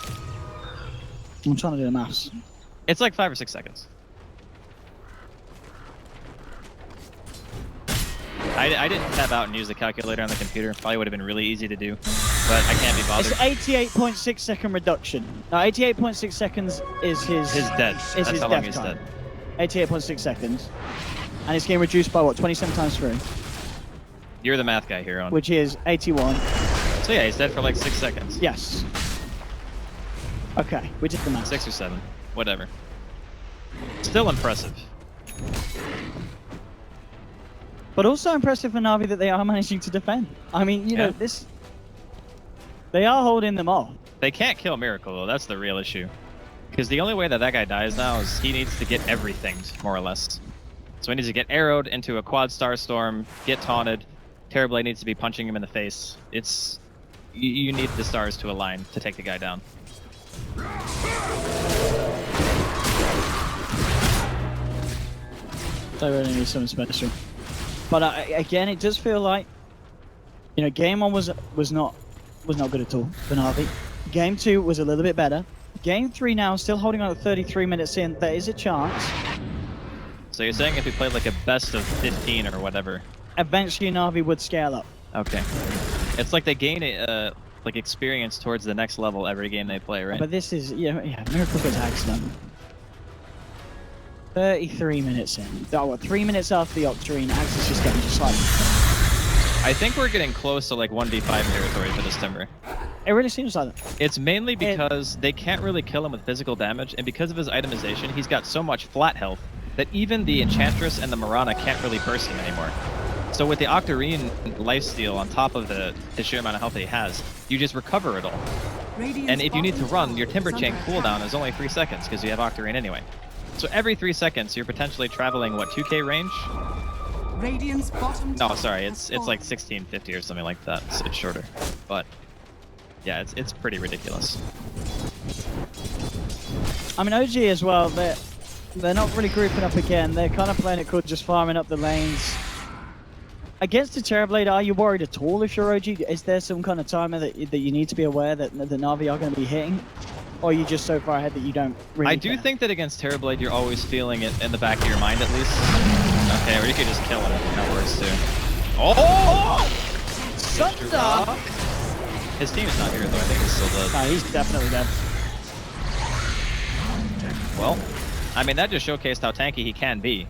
I'm trying to do the maths. It's like 5 or 6 seconds. I didn't tab out and use the calculator on the computer. Probably would have been really easy to do, but I can't be bothered. It's 88.6 second reduction. No, 88.6 seconds is his dead. Is his how long death he's time. dead. 88.6 seconds. And it's getting reduced by what, 27 times 3? You're the math guy here, on. Which is 81. So yeah, he's dead for like 6 seconds. Yes. Okay, we did the math. 6 or 7, whatever. Still impressive. But also impressive for NaVi that they are managing to defend. I mean, you know, this... They are holding them off. They can't kill Miracle, though. That's the real issue. Because the only way that that guy dies now is he needs to get everything, more or less. So he needs to get arrowed into a quad Starstorm, get taunted. Terrorblade needs to be punching him in the face. It's... You need the stars to align to take the guy down. They really need something special. But again, it does feel like, you know, game 1 was not good at all for NaVi. Game 2 was a little bit better. Game 3 now, still holding on at 33 minutes in. There is a chance. So you're saying if we played like a best of 15 or whatever? Eventually NaVi would scale up. Okay. It's like they gain like experience towards the next level every game they play, right? But this is, yeah, Miracle gets accident. 33 minutes in. Oh, what, 3 minutes after the Octarine, Axe is just getting just like... I think we're getting close to like 1v5 territory for this Timber. It really seems like that. It's mainly because they can't really kill him with physical damage, and because of his itemization, he's got so much flat health that even the Enchantress and the Mirana can't really burst him anymore. So with the Octarine lifesteal on top of the sheer amount of health that he has, you just recover it all. And if you need to run, your Timber Chain cooldown is only 3 seconds because you have Octarine anyway. So every 3 seconds, you're potentially traveling, what, 2k range? No, sorry, it's like 1650 or something like that. So it's shorter. But yeah, it's pretty ridiculous. I mean, OG as well, they're not really grouping up again. They're kind of playing it cool, just farming up the lanes. Against the Terrorblade, are you worried at all if you're OG? Is there some kind of timer that you need to be aware that the NaVi are going to be hitting? Or are you just so far ahead that you don't really I do think that against Terrorblade, you're always feeling it in the back of your mind, at least. Okay, or you could just kill him. That works, too. Oh! Thunder! His team is not here, though. I think he's still dead. No, he's definitely dead. Well, I mean, that just showcased how tanky he can be.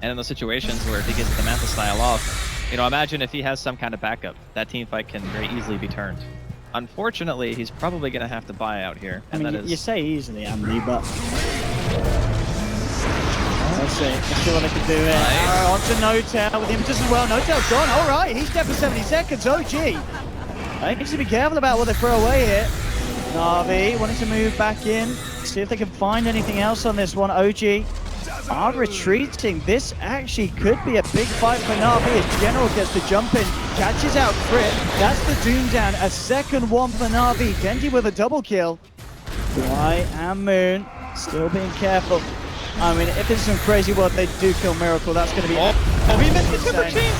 And in those situations where if he gets the Manta style off, you know, imagine if he has some kind of backup, that team fight can very easily be turned. Unfortunately, he's probably going to have to buy out here. I And mean, that is... you say easily, Andy, but... Let's see what I can do here. Nice. On to No-Tail with the impetus as well. No-Tail's gone. All right, he's dead for 70 seconds. OG. I need to be careful about what they throw away here. NaVi wanting to move back in. See if they can find anything else on this one. OG are retreating. This actually could be a big fight for NaVi as General gets the jump in. Catches out Crit. That's the Doom down. A second one for NaVi. Dendy with a double kill. White and Moon still being careful. I mean, if it's some crazy world, they do kill Miracle. That's going to be... Oh, he missed the super chain!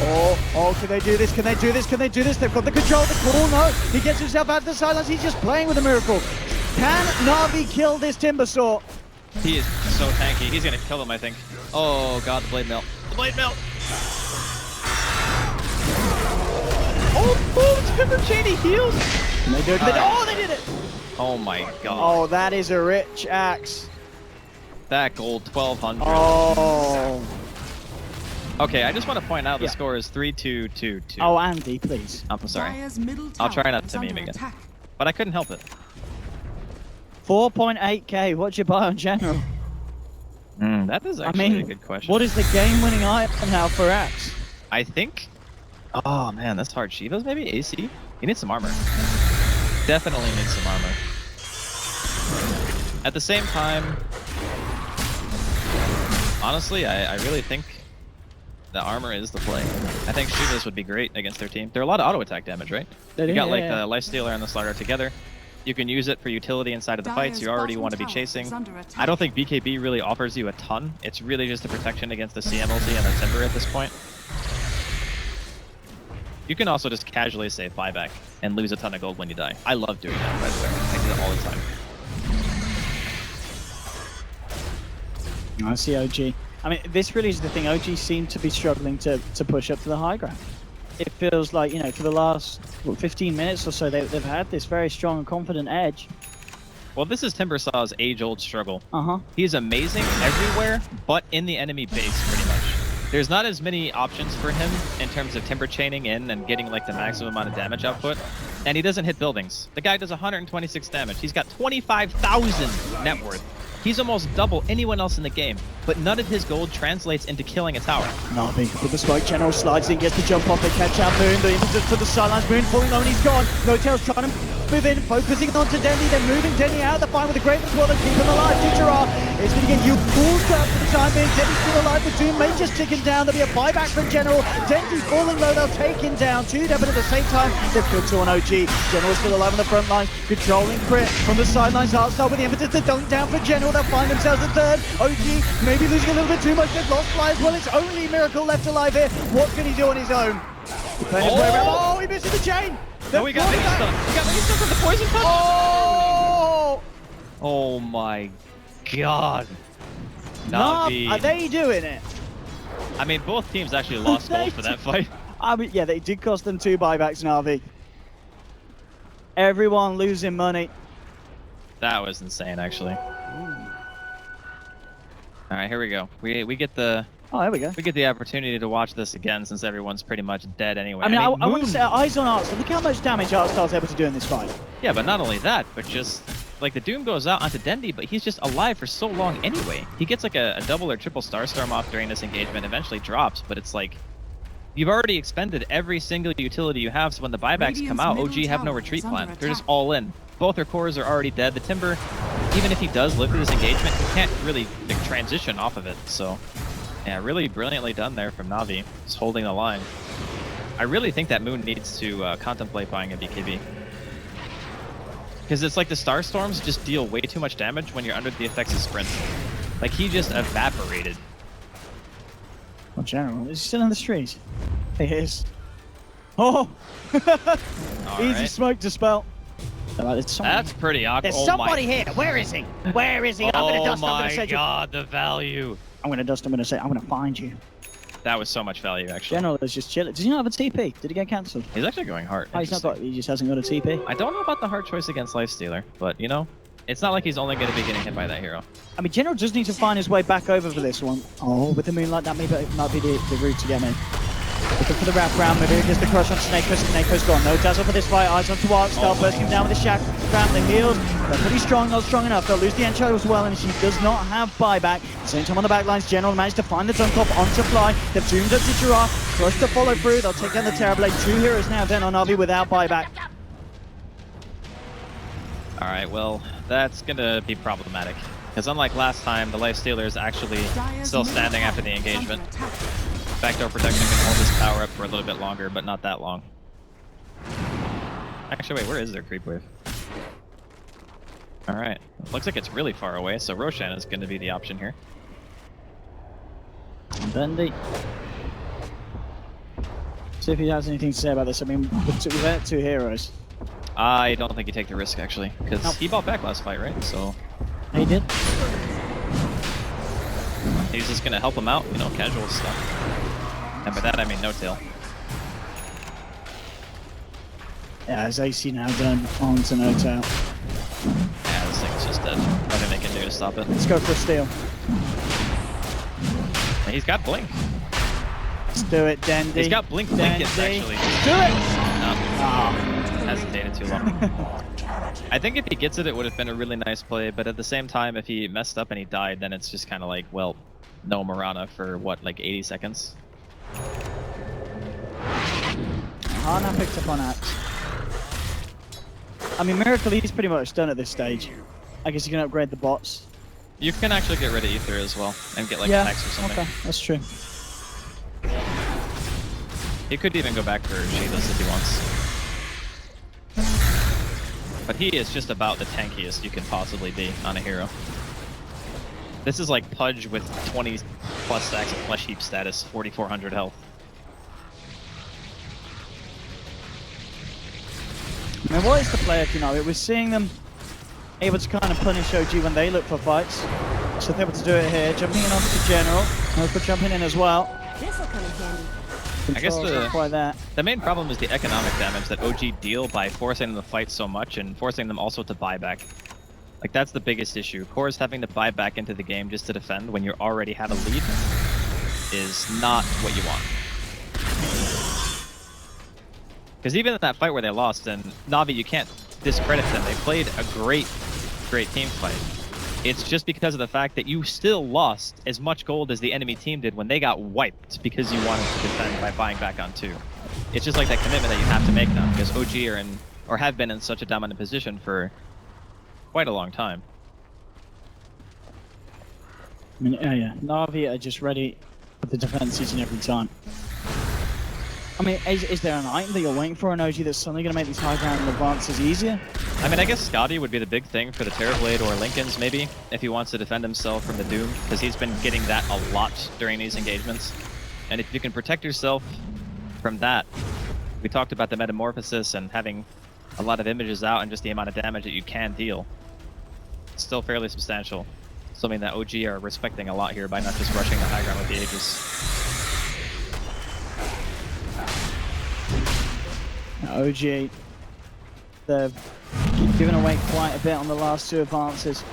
Oh, can they do this? Can they do this? Can they do this? They've got the control, the call. No, he gets himself out of the sidelines. He's just playing with a Miracle. Can NaVi kill this Timbersaw? He is so tanky. He's going to kill him, I think. Oh, God, the Blade Melt. The Blade Melt! Oh, Timber Chain, he healed! Can they do it? Oh, they did it! Oh, my God. Oh, that is a rich axe. That gold, 1,200. Oh. Okay, I just want to point out the score is 3-2-2-2. Oh, Andy, please. I'm sorry. Dire's middle I'll try tower not is to meme under again. attack. But I couldn't help it. 4.8k. What'd you buy on General? That is actually a good question. What is the game-winning item now for axe? I think... Oh, man, that's hard. Shivas, maybe? AC? He needs some armor. Definitely needs some armor. At the same time... Honestly, I really think the armor is the play. I think Shivas would be great against their team. They're a lot of auto-attack damage, right? You got like the Lifestealer and the Slaughter together. You can use it for utility inside of the fights you already want to be chasing. I don't think BKB really offers you a ton. It's really just a protection against the CM ulti and the Timber at this point. You can also just casually save buyback and lose a ton of gold when you die. I love doing that, by the way. I do that all the time. I see OG. I mean, this really is the thing. OG seem to be struggling to push up to the high ground. It feels like, you know, for the last 15 minutes or so, they've had this very strong and confident edge. Well, this is Timbersaw's age-old struggle. Uh-huh. He's amazing everywhere, but in the enemy base, pretty much. There's not as many options for him in terms of Timber chaining in and getting like the maximum amount of damage output. And he doesn't hit buildings. The guy does 126 damage. He's got 25,000 net worth. He's almost double anyone else in the game, but none of his gold translates into killing a tower. NaVi with the smoke. General slides in, gets the jump off, they catch out Moon. The impetus to the sidelines. Moon falling on, he's gone. No-Tail's trying to move in, focusing on to Dendy. They're moving Dendy out of the fight with a great as well and keep him alive. Futura is going to get you pulled up for the time being. Dendy's still alive. The Doom may just ticking down. There'll be a buyback from General. Dendy's falling low. They'll take him down. Two dead, but at the same time, they've killed two on OG. General's still alive on the front line. Controlling Crit from the sidelines. Artstar with the impetus to dunk down for General. They'll find themselves a third. OG maybe losing a little bit too much. They've lost lives. Well, it's only Miracle left alive here. What can he do on his own? Oh, he misses the chain. Oh, he got Mini Stun. He got Mini Stun from the Poison Punch. Oh! Oh my God. NaVi. Are they doing it? I mean, both teams actually lost gold for that fight. I mean, yeah, they did cost them 2 buybacks, NaVi. Everyone losing money. That was insane, actually. All right, here we go. We get the there we go. we get the opportunity to watch this again since everyone's pretty much dead anyway. I mean, I want Moon... to say eyes on Artstar. Look how much damage Artstar's able to do in this fight. Yeah, but not only that, but just like the Doom goes out onto Dendy, but he's just alive for so long anyway. He gets like a double or triple Starstorm off during this engagement, eventually drops, but it's like you've already expended every single utility you have, so when the buybacks come out, OG have no retreat plan. They're just all in. Both their cores are already dead. The Timber, even if he does live through this engagement, he can't really like, transition off of it. So, yeah, really brilliantly done there from NaVi, just holding the line. I really think that Moon needs to contemplate buying a BKB. Because it's like the Starstorms just deal way too much damage when you're under the effects of Sprint. Like, he just evaporated. Well, General, is he still in the streets? He is. Oh! Easy smoke to spell. That's pretty awkward. There's somebody here. Where is he? Where is he? I'm gonna dust. I'm gonna send you. Oh my God, the value. I'm gonna dust. I'm gonna say. I'm gonna find you. That was so much value, actually. General is just chilling. Does he not have a TP? Did he get cancelled? He's actually going hard. Oh, he's not got. He just hasn't got a TP. I don't know about the hard choice against Lifestealer, but you know, It's not like he's only going to be getting hit by that hero. I mean, General just needs to find his way back over for this one. Oh, with the Moonlight, that might be the route to get me. Looking for the wraparound, maybe it gets the crush on Snakeos. Snakeos gone. No dazzle for this fight. Eyes onto Wildstar, bursting him down with the shack. Grab the heals. They're pretty strong, not strong enough. They'll lose the Encho as well, and she does not have buyback. At the same time on the backlines, General managed to find the Dunkop onto Fly. They've zoomed up to Giraffe. Crush to follow through. They'll take down the Terrorblade. 2 heroes now down on NaVi without buyback. Alright, well, that's going to be problematic. Because unlike last time, the Lifestealer is actually still standing after the engagement. Backdoor protection can hold this power up for a little bit longer, but not that long. Actually, wait, where is their creep wave? Alright, looks like it's really far away, so Roshan is going to be the option here. Bendy. See if he has anything to say about this. I mean, we've 2 heroes. I don't think you take the risk, actually, because he bought back last fight, right? So He did. he's just going to help him out, you know, casual stuff. And by that, I mean no tail. Yeah, his AC now done on to no tail. Yeah, this thing's just dead. Nothing they can do to stop it. Let's go for a steal. And he's got Blink. Let's do it, Dendy. He's got Blink Blinkets, actually. Do it! Hesitated too long. I think if he gets it, it would have been a really nice play, but at the same time, if he messed up and he died, then it's just kind of like, well, no Mirana for what, like 80 seconds? Hana picked up on Axe. I mean, Miracle E's pretty much done at this stage. I guess you can upgrade the bots. You can actually get rid of Ether as well, and get like attacks or something. Okay, that's true. He could even go back for Shieldless if he wants. But he is just about the tankiest you can possibly be on a hero. This is like Pudge with 20 plus stacks of Flesh Heap status, 4,400 health. I mean, what is the player, you know? We're seeing them able to kind of punish OG when they look for fights. So they're able to do it here. Jumping in onto General. Noco jumping in as well. This'll come in handy. I guess the main problem is the economic damage that OG deal by forcing them to fight so much and forcing them also to buy back. Like, that's the biggest issue. Core's having to buy back into the game just to defend when you already have a lead is not what you want. Because even in that fight where they lost, and NaVi, you can't discredit them. They played a great team fight. It's just because of the fact that you still lost as much gold as the enemy team did when they got wiped because you wanted to defend by buying back on 2. It's just like that commitment that you have to make now because OG are in, or have been in such a dominant position for quite a long time. I mean, yeah. NaVi are just ready for the defense each and every time. I mean, is there an item that you're waiting for an OG that's suddenly going to make these high ground advances easier? I mean, I guess Scotty would be the big thing for the Terrorblade or Lincoln's maybe, if he wants to defend himself from the Doom, because he's been getting that a lot during these engagements. And if you can protect yourself from that, we talked about the Metamorphosis and having a lot of images out and just the amount of damage that you can deal. It's still fairly substantial. Something that OG are respecting a lot here by not just rushing the high ground with the Aegis. OG, they've given away quite a bit on the last 2 advances.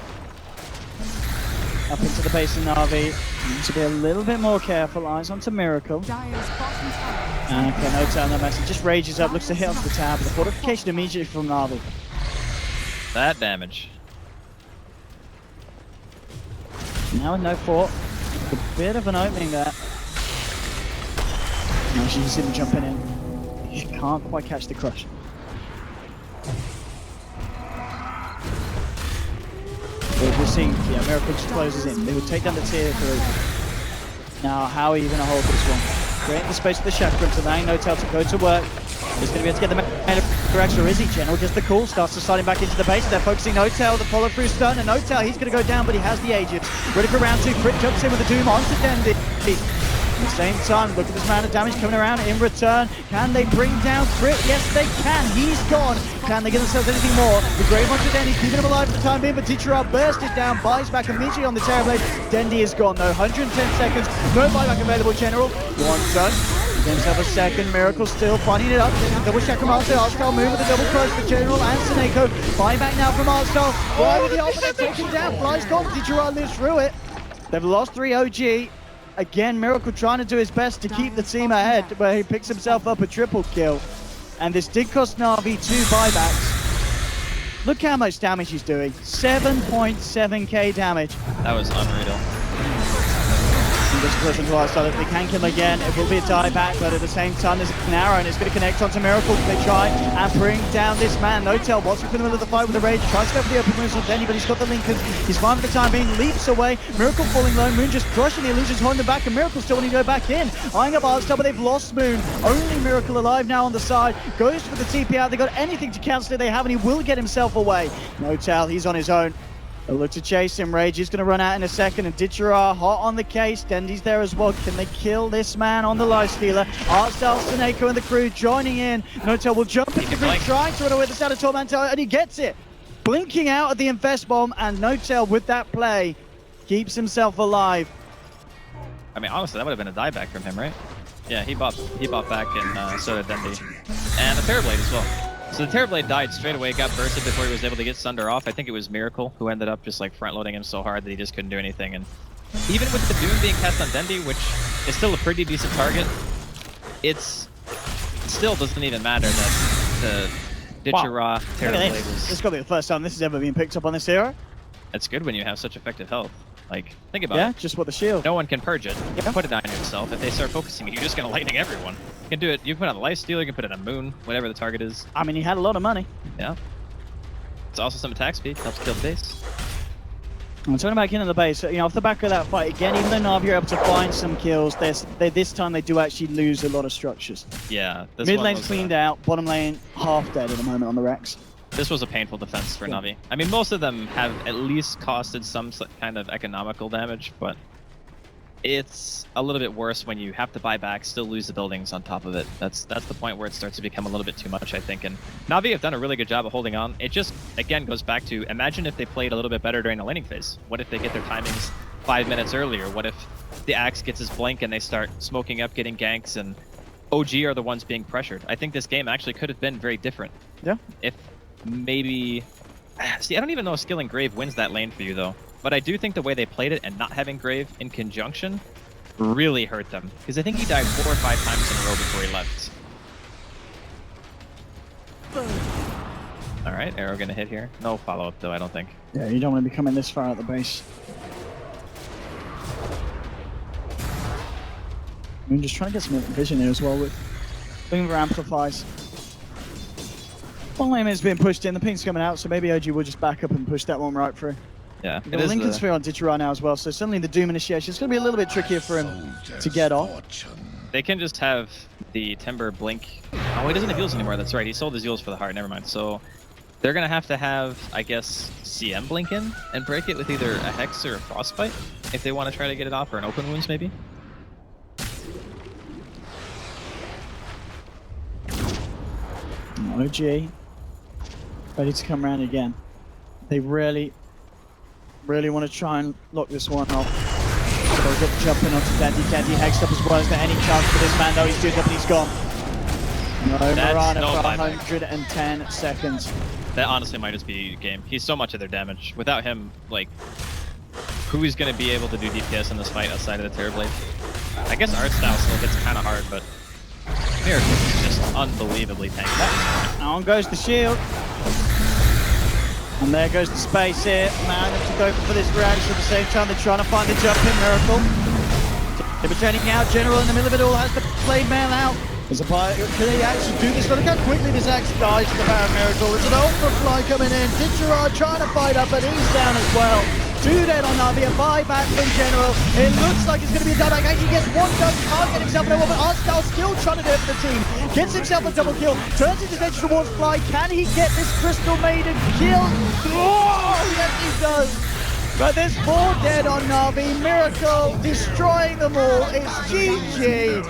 Up into the base of NaVi. Need to be a little bit more careful. Eyes onto Miracle. Okay, no tail, no message. Just rages up, looks to hit onto the tower, but the fortification immediately from NaVi. That damage. Now with no fort. A bit of an opening there. Now she's just even jumping in. She can't quite catch the crush. We're just seeing, yeah, Miracle just closes in. They would take down the tier 3. Now, how are you going to hold this one? Create the space for the chakra, so they ain't no tail to go to work. He's going to be able to get the mana correct, or is he? General gets the call, starts to slide him back into the base. They're focusing no tail, the follow through stun, and no tail, he's going to go down, but he has the Aegis. Ready for round 2, Crit jumps in with the Doom onto Dendy. At the same time, look at this amount of damage coming around in return. Can they bring down Crit? Yes, they can. He's gone. Can they get themselves anything more? The Grave Hunter Dendy keeping him alive for the time being, but Tichara bursts it down, buys back immediately on the Terrorblade. Dendy is gone though. 110 seconds. No buyback available, General. One turn. Get himself a second. Miracle still finding it up. Double check from Artstyle. Artstyle move with a double crush for General and Seneko. Flying back now from Artstyle. Fly with the ultimate, taking down. Fly's gone. DREAMLEAGUE lives through it. They've lost 3 OG. Again, Miracle trying to do his best to keep the team ahead, where he picks himself up a triple kill. And this did cost NaVi 2 buybacks. Look how much damage he's doing. 7.7k damage. That was unreal. This person to our side, if they can kill again, it will be a dieback, but at the same time, there's an arrow and it's going to connect onto Miracle. They try and bring down this man. Notel watching for the middle of the fight with the rage, tries to go for the open moves on Denny, but he's got the Lincoln. He's fine for the time being, leaps away. Miracle falling low, Moon just crushing the illusions, holding them back, and Miracle still wanting to go back in. Eyeing up Artstyle, but they've lost Moon. Only Miracle alive now on the side. Goes for the TP out. They got anything to cancel it. They haven't. He will get himself away. Notel, he's on his own. They'll look to chase him. Rage is going to run out in a second, and Ditchera hot on the case. Dendy's there as well. Can they kill this man on the lifestealer? Artstyle, Seneko, and the crew joining in. Notel will jump into the crew, trying to run away with the Shadow Tormentor, and he gets it. Blinking out at the Infest Bomb, and Notel with that play keeps himself alive. I mean, honestly, that would have been a dieback from him, right? Yeah, he bought back, and so did Dendy. And the Terrorblade as well. So the Terrorblade died straight away, got bursted before he was able to get Sunder off. I think it was Miracle who ended up just like front-loading him so hard that he just couldn't do anything. And even with the Doom being cast on Dendy, which is still a pretty decent target, it still doesn't even matter that the Ditchera Terrorblade was... This has got to be the first time this has ever been picked up on this hero. It's good when you have such effective health. Like, think about it. Yeah, just with the shield. No one can purge it. Yeah. Put it on yourself. If they start focusing, you're just going to lightning everyone. You can do it. You can put it on the lifesteal, you can put it on Moon, whatever the target is. I mean, he had a lot of money. Yeah. It's also some attack speed. Helps kill the base. I'm turning back into the base. You know, off the back of that fight, again, even though NaVi are able to find some kills, this time they do actually lose a lot of structures. Yeah. Mid lane's cleaned out, bottom lane half dead at the moment on the Rex. This was a painful defense for NaVi. I mean, most of them have at least costed some kind of economical damage, but it's a little bit worse when you have to buy back, still lose the buildings on top of it. That's the point where it starts to become a little bit too much, I think. And NaVi have done a really good job of holding on. It just, again, goes back to, imagine if they played a little bit better during the laning phase. What if they get their timings 5 minutes earlier? What if the Axe gets his blink and they start smoking up, getting ganks, and OG are the ones being pressured? I think this game actually could have been very different. Yeah. If maybe... See, I don't even know if skilling Grave wins that lane for you, though. But I do think the way they played it and not having Grave in conjunction really hurt them. Because I think he died 4 or 5 times in a row before he left. Alright, arrow gonna hit here. No follow-up, though, I don't think. Yeah, you don't want to be coming this far at the base. I'm just trying to get some vision here as well with Boomer amplifies. One lane is being pushed in, the ping's coming out, so maybe OG will just back up and push that one right through. Yeah, the Lincoln Sphere on Ditchera now as well, so suddenly the Doom initiation is going to be a little bit trickier for him to get off. They can just have the Timber blink. Oh, he doesn't have Eels anymore, that's right, he sold his Eels for the heart, never mind. So they're going to have, I guess, CM blink in and break it with either a Hex or a Frostbite if they want to try to get it off, or an Open Wounds maybe. OG ready to come around again. They really want to try and lock this one off. So they'll get jumping onto Dendy. Dendy hexed up as well. Is there any chance for this man? No, he's doing up and he's gone. No, Mirana for 110 seconds. That honestly might just be game. He's so much of their damage. Without him, like, who is going to be able to do DPS in this fight outside of the Terrorblade? I guess Artstyle still gets kind of hard, but Miracle is just unbelievably tanky. On goes the shield. And there goes the space here. Man, to go for this reaction at the same time. They're trying to find the jump in Miracle. They're returning out. General in the middle of it all has the blade mail out. There's a buy. Can they actually do this? Look how quickly this axe dies to the Baron Miracle. There's an Ultra Fly coming in. Ditchera trying to fight up, but he's down as well. 2 dead on NaVi, a buyback from General. It looks like it's going to be a dieback. Actually gets one done, can't get himself an over, but Artstyle still trying to do it for the team. Gets himself a double kill, turns his attention towards Fly. Can he get this Crystal Maiden kill? Oh, yes he does. But there's 4 dead on NaVi. Miracle destroying them all. It's GG.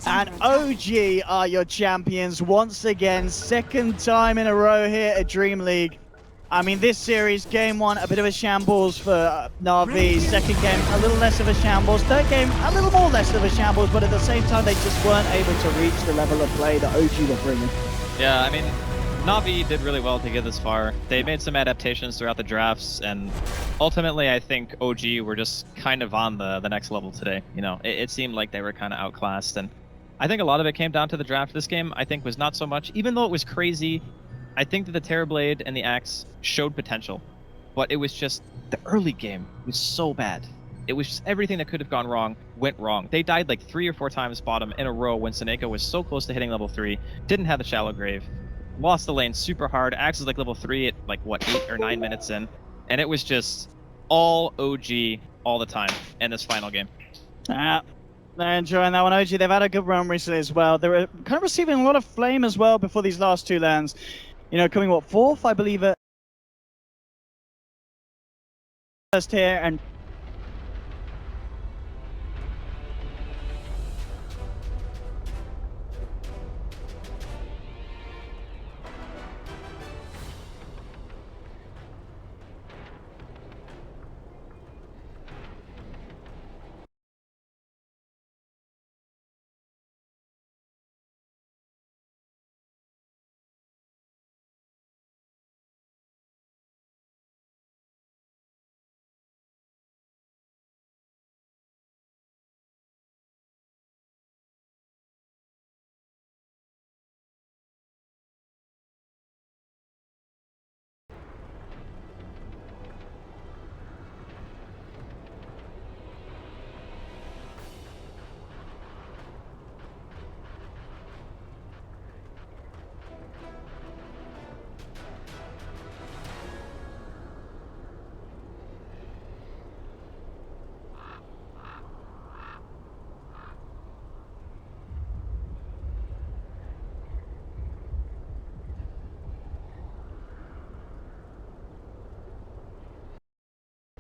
And OG are your champions once again. 2nd time in a row here at Dream League. I mean, this series, game 1, a bit of a shambles for NaVi. Second game, a little less of a shambles. Third game, a little more less of a shambles, but at the same time, they just weren't able to reach the level of play that OG were bringing. Yeah, I mean, NaVi did really well to get this far. They made some adaptations throughout the drafts, and ultimately, I think OG were just kind of on the next level today. You know, it seemed like they were kind of outclassed, and I think a lot of it came down to the draft. This game, I think, was not so much, even though it was crazy. I think that the Terrorblade and the Axe showed potential, but it was just the early game was so bad. It was just everything that could have gone wrong went wrong. They died like 3 or 4 times bottom in a row when Seneca was so close to hitting level 3, didn't have the shallow grave, lost the lane super hard. Axe is like level 3 at like what 8 or 9 minutes in, and it was just all OG all the time in this final game. They're enjoying that one. OG, they've had a good run recently as well. They were kind of receiving a lot of flame as well before these last 2 lands. You know, coming what, 4th, I believe, first here, and